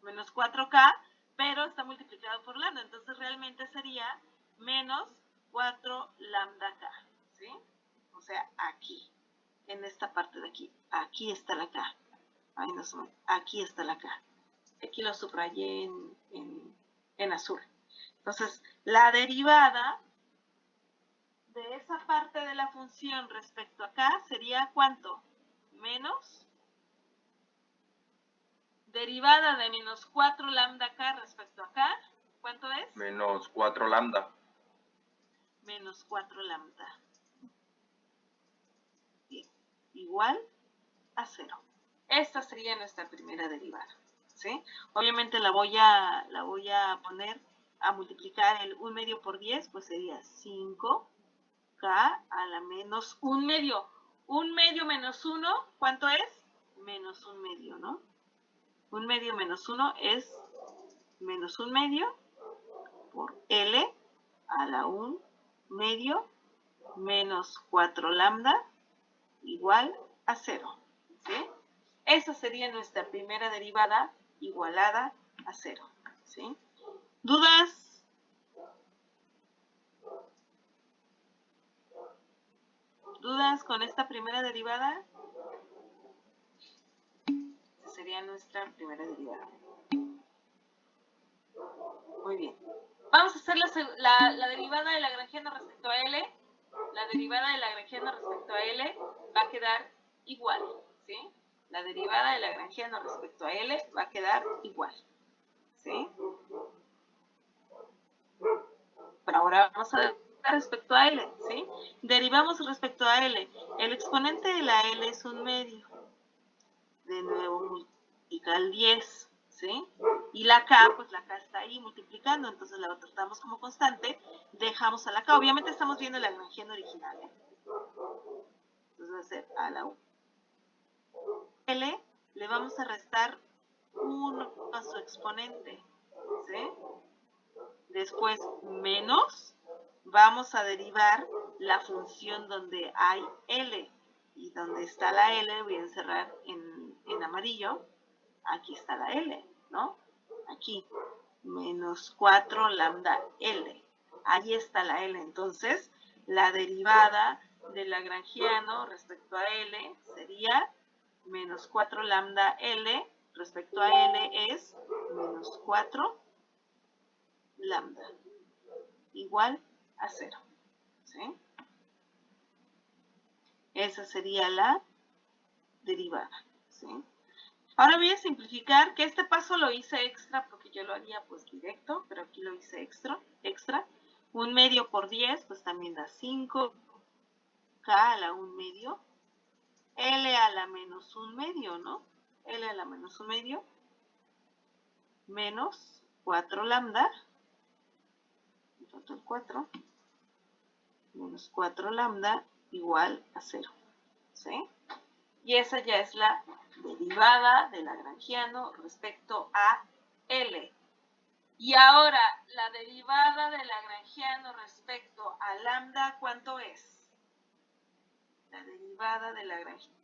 Menos 4K, pero está multiplicado por lambda, entonces realmente sería menos 4 lambda K, ¿sí? O sea, aquí, en esta parte de aquí. Aquí está la K. Ay, no se me... Aquí está la K. Aquí lo subrayé en azul. Entonces, la derivada de esa parte de la función respecto a K sería ¿cuánto? Menos derivada de menos 4 lambda K respecto a K. ¿Cuánto es? Menos 4 lambda. Menos 4 lambda. Bien. Igual a 0. Esta sería nuestra primera derivada, ¿sí? Obviamente la voy a poner a multiplicar el 1 medio por 10, pues sería 5K a la menos 1 medio. 1 medio menos 1, ¿cuánto es? Menos 1 medio, ¿no? 1 medio menos 1 es menos 1 medio por L a la 1 medio menos 4 lambda igual a 0, ¿sí? Esa sería nuestra primera derivada igualada a 0, ¿sí? ¿Dudas? ¿Dudas con esta primera derivada? Esa sería nuestra primera derivada. Muy bien. Vamos a hacer la derivada de lagrangiano respecto a L. La la derivada de lagrangiano respecto a L va a quedar igual, ¿sí? La derivada de lagrangiano respecto a L va a quedar igual, ¿sí? Pero ahora vamos a derivar respecto a L, ¿sí? Derivamos respecto a L. El exponente de la L es un medio. De nuevo multiplica el 10, ¿sí? Y la K, pues la K está ahí multiplicando, entonces la tratamos como constante, dejamos a la K. Obviamente estamos viendo el lagrangiano original, ¿eh? Entonces va a ser a la L, le vamos a restar 1 a su exponente, ¿sí? Después menos, vamos a derivar la función donde hay L. Y donde está la L, voy a encerrar en amarillo, aquí está la L, ¿no? Aquí, menos 4 lambda L. Ahí está la L. Entonces, la derivada del lagrangiano respecto a L sería menos 4 lambda L respecto a L es menos 4 lambda igual a 0, ¿sí? Esa sería la derivada, ¿sí? Ahora voy a simplificar, que este paso lo hice extra porque yo lo haría pues directo, pero aquí lo hice extra. 1 medio por 10, pues también da 5. K a la 1 medio. L a la menos 1 medio, ¿no? L a la menos 1 medio. Menos 4 lambda. Total 4. Menos 4 lambda igual a 0, ¿sí? Y esa ya es la derivada del lagrangiano respecto a L. Y ahora, la derivada del lagrangiano respecto a lambda, ¿cuánto es? La derivada del lagrangiano.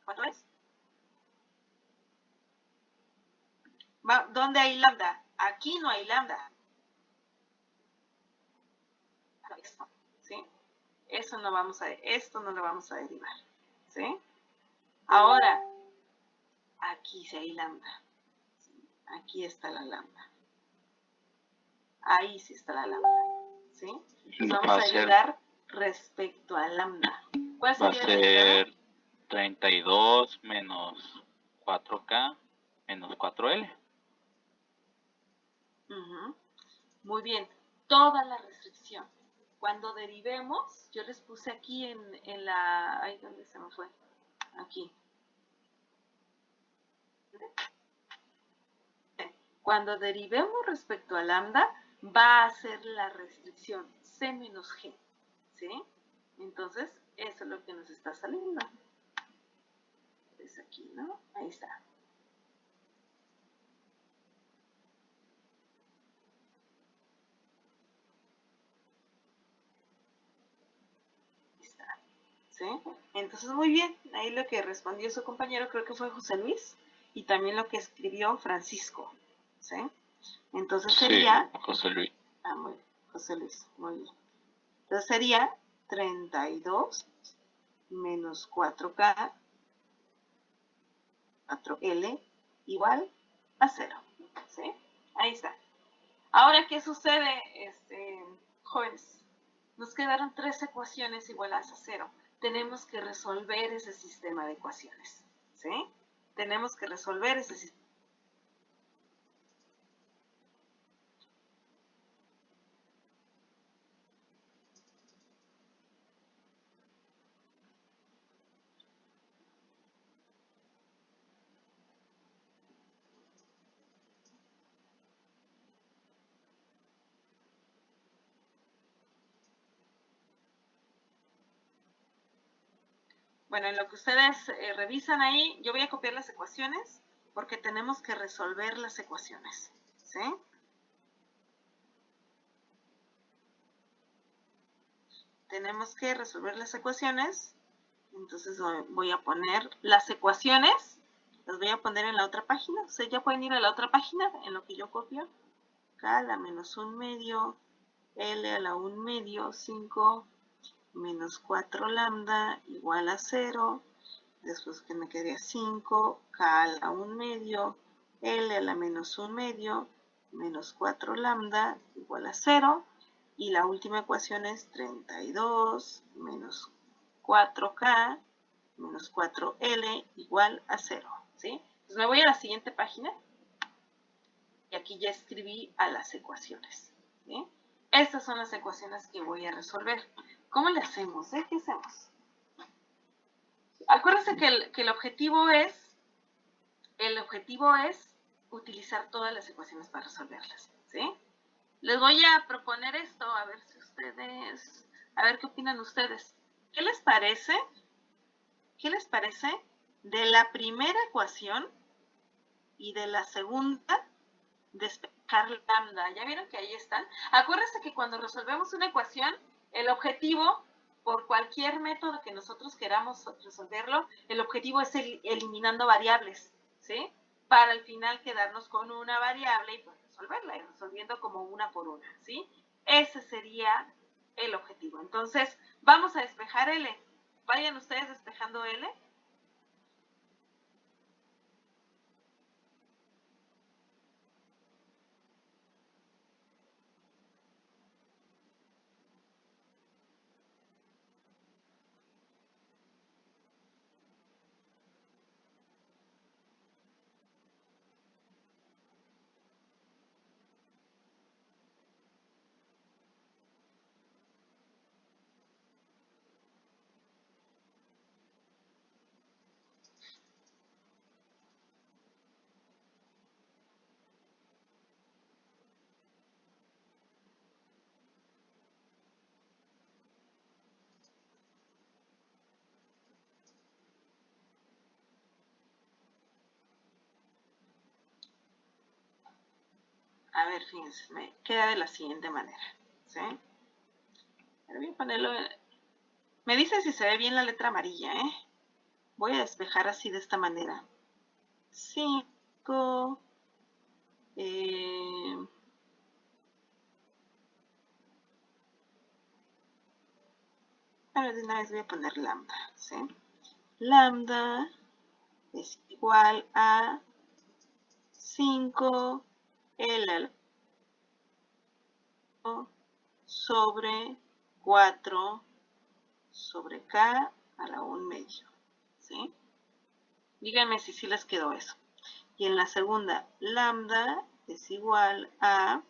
¿Cuánto es? ¿Dónde hay lambda? Aquí no hay lambda. ¿Sí? Esto no lo vamos a derivar. ¿Sí? Ahora, aquí sí hay lambda. ¿Sí? Aquí está la lambda. Ahí sí está la lambda. ¿Sí? Entonces vamos a derivar respecto a lambda. ¿Cuál Va a sería la derivada? ser 32 menos 4K menos 4L. Muy bien. Toda la restricción. Cuando derivemos, yo les puse aquí en la... Ay, ¿dónde se me fue? Aquí. Cuando derivemos respecto a lambda, va a ser la restricción C menos G. ¿Sí? Entonces, eso es lo que nos está saliendo. Es aquí, ¿no? Ahí está. Ahí está. ¿Sí? Entonces, muy bien. Ahí lo que respondió su compañero creo que fue José Luis. Y también lo que escribió Francisco. ¿Sí? Entonces sería... Sí, José Luis. Muy bien. José Luis, muy bien. Entonces sería 32 menos 4K 4L igual a 0. ¿Sí? Ahí está. Ahora, ¿qué sucede, jóvenes? Nos quedaron 3 ecuaciones iguales a 0. Tenemos que resolver ese sistema de ecuaciones. ¿Sí? Tenemos que resolver ese sistema. Bueno, en lo que ustedes revisan ahí, yo voy a copiar las ecuaciones porque tenemos que resolver las ecuaciones. ¿Sí? Tenemos que resolver las ecuaciones. Entonces voy a poner las ecuaciones. Las voy a poner en la otra página. Ustedes ya pueden ir a la otra página en lo que yo copio. K a la menos 1 medio. L a la 1 medio. 5 menos 4 lambda igual a 0. Después que me quedaría 5K a la 1 medio, L a la menos 1 medio, menos 4 lambda igual a 0. Y la última ecuación es 32 menos 4K menos 4L igual a 0. ¿Sí? Entonces me voy a la siguiente página. Y aquí ya escribí a las ecuaciones. ¿Sí? Estas son las ecuaciones que voy a resolver. ¿Cómo le hacemos? ¿Qué hacemos? Acuérdense que el objetivo es utilizar todas las ecuaciones para resolverlas. ¿Sí? Les voy a proponer esto, a ver qué opinan ustedes. ¿Qué les parece? De la primera ecuación y de la segunda despejar lambda? ¿Ya vieron que ahí están? Acuérdense que cuando resolvemos una ecuación, el objetivo, por cualquier método que nosotros queramos resolverlo, el objetivo es eliminando variables, ¿sí? Para al final quedarnos con una variable y pues resolverla, y resolviendo como una por una, ¿sí? Ese sería el objetivo. Entonces, vamos a despejar L. Vayan ustedes despejando L. A ver, fíjense, me queda de la siguiente manera, ¿sí? Voy a ponerlo, me dice si se ve bien la letra amarilla, ¿eh? Voy a despejar así de esta manera. 5, ahora de una vez voy a poner lambda, ¿sí? Lambda es igual a 5 L sobre 4 sobre K a la 1 medio, ¿sí? Díganme si sí les quedó eso. Y en la segunda, lambda es igual a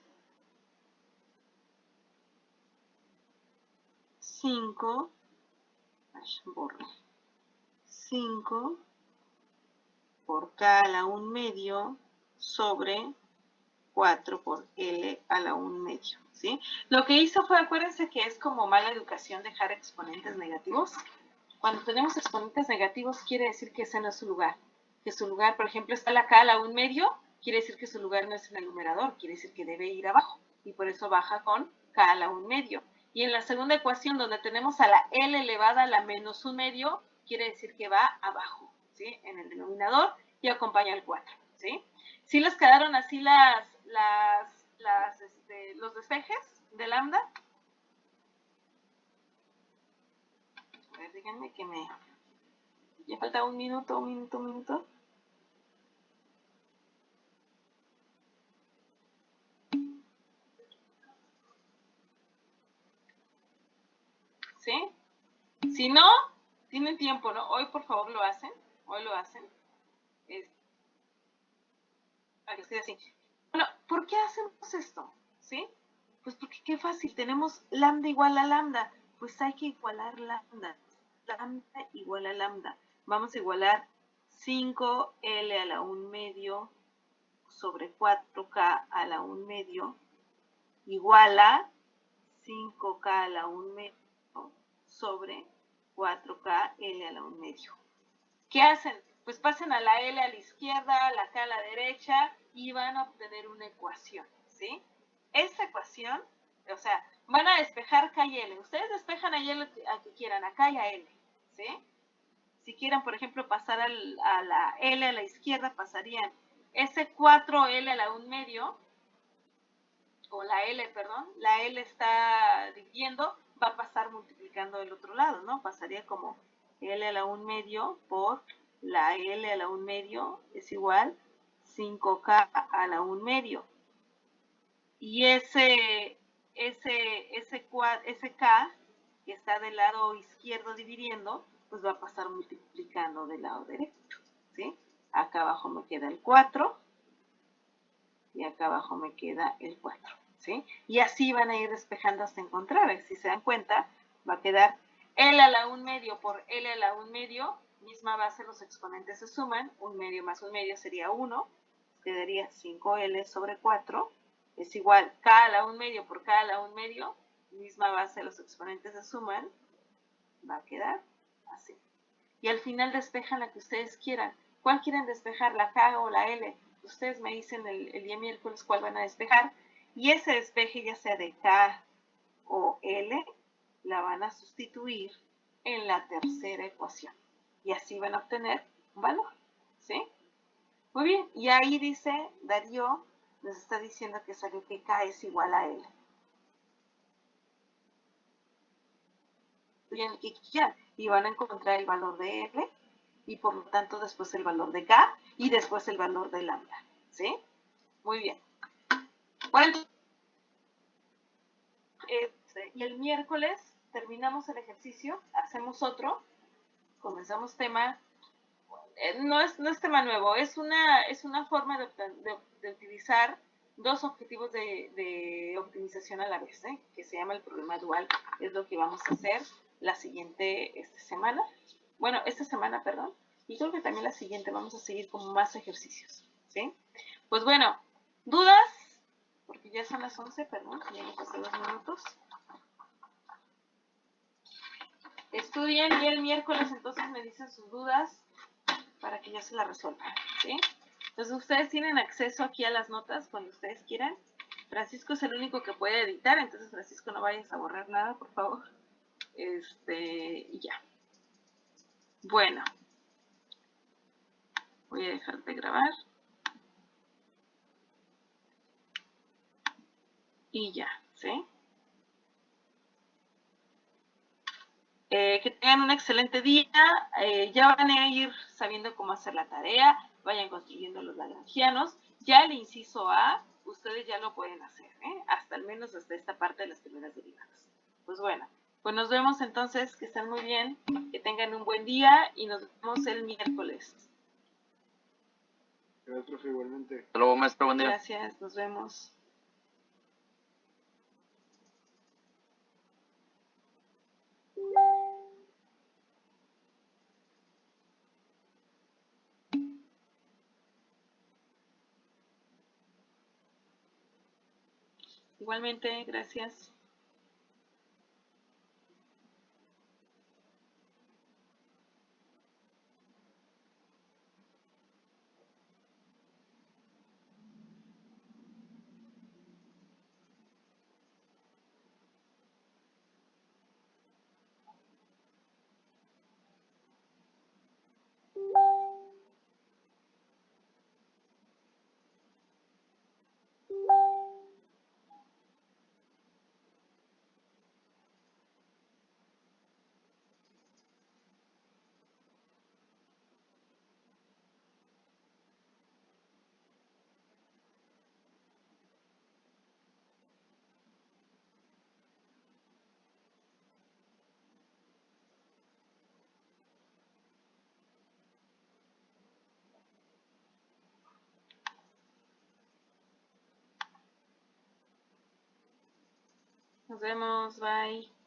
5, 5 por K a la 1 medio sobre 4 por L a la 1 medio, ¿sí? Lo que hizo fue, acuérdense que es como mala educación dejar exponentes negativos. Cuando tenemos exponentes negativos quiere decir que ese no es su lugar. Que su lugar, por ejemplo, está la K a la 1 medio, quiere decir que su lugar no es en el numerador, quiere decir que debe ir abajo. Y por eso baja con K a la 1 medio. Y en la segunda ecuación, donde tenemos a la L elevada a la menos 1 medio, quiere decir que va abajo, ¿sí? En el denominador y acompaña el 4, ¿sí? ¿Sí les quedaron así los despejes de lambda? A ver, díganme que ya falta un minuto. ¿Sí? Si no, tienen tiempo, ¿no? Hoy, por favor, lo hacen. Hoy lo hacen. Para que esté así. Bueno, ¿por qué hacemos esto? ¿Sí? Pues porque qué fácil. Tenemos lambda igual a lambda. Pues hay que igualar lambda. Lambda igual a lambda. Vamos a igualar 5L a la 1 medio sobre 4K a la 1 medio igual a 5K a la 1 medio sobre 4K L a la 1 medio. ¿Qué hacen? Pues pasen a la L a la izquierda, a la K a la derecha y van a obtener una ecuación, ¿sí? Esa ecuación, o sea, van a despejar K y L. Ustedes despejan a L a que quieran, a K y a L, ¿sí? Si quieren, por ejemplo, pasar a la L a la izquierda, pasarían ese 4L a la 1 medio, o la L, perdón, la L está dividiendo, va a pasar multiplicando del otro lado, ¿no? Pasaría como L a la 1 medio por la L a la 1 medio es igual 5K a la 1 medio. Y ese K que está del lado izquierdo dividiendo, pues va a pasar multiplicando del lado derecho, ¿sí? Acá abajo me queda el 4 y acá abajo me queda el 4, ¿sí? Y así van a ir despejando hasta encontrar. Si se dan cuenta, va a quedar L a la 1 medio por L a la 1 medio, misma base, los exponentes se suman, 1 medio más 1 medio sería 1, quedaría 5L sobre 4, es igual K a la 1 medio por K a la 1 medio, misma base, los exponentes se suman, va a quedar así. Y al final despejan la que ustedes quieran. ¿Cuál quieren despejar, la K o la L? Ustedes me dicen el día miércoles cuál van a despejar. Y ese despeje, ya sea de K o L, la van a sustituir en la tercera ecuación. Y así van a obtener un valor, ¿sí? Muy bien, y ahí dice, Darío nos está diciendo que salió que K es igual a L. Bien, que quieran, y van a encontrar el valor de L, y por lo tanto después el valor de K, y después el valor de lambda, ¿sí? Muy bien. Bueno, y el miércoles terminamos el ejercicio, hacemos otro, comenzamos tema, no es tema nuevo, es una forma de utilizar dos objetivos de optimización a la vez, que se llama el problema dual, es lo que vamos a hacer la siguiente semana, perdón, y creo que también la siguiente vamos a seguir con más ejercicios, ¿sí? Pues bueno, ¿dudas? Porque ya son las 11, perdón, ya me pasé 2 minutos. Estudien y el miércoles entonces me dicen sus dudas para que yo se las resuelva, ¿sí? Entonces ustedes tienen acceso aquí a las notas cuando ustedes quieran. Francisco es el único que puede editar, entonces Francisco no vayas a borrar nada, por favor. Y ya. Bueno. Voy a dejar de grabar. Y ya, ¿sí? Que tengan un excelente día. Ya van a ir sabiendo cómo hacer la tarea. Vayan construyendo los lagrangianos. Ya el inciso A, ustedes ya lo pueden hacer, hasta al menos hasta esta parte de las primeras derivadas. Pues bueno, pues nos vemos entonces, que estén muy bien, que tengan un buen día y nos vemos el miércoles. Gracias, profe, igualmente. Hasta luego, maestro, buen día. Gracias, nos vemos. Igualmente, gracias. Nos vemos, bye.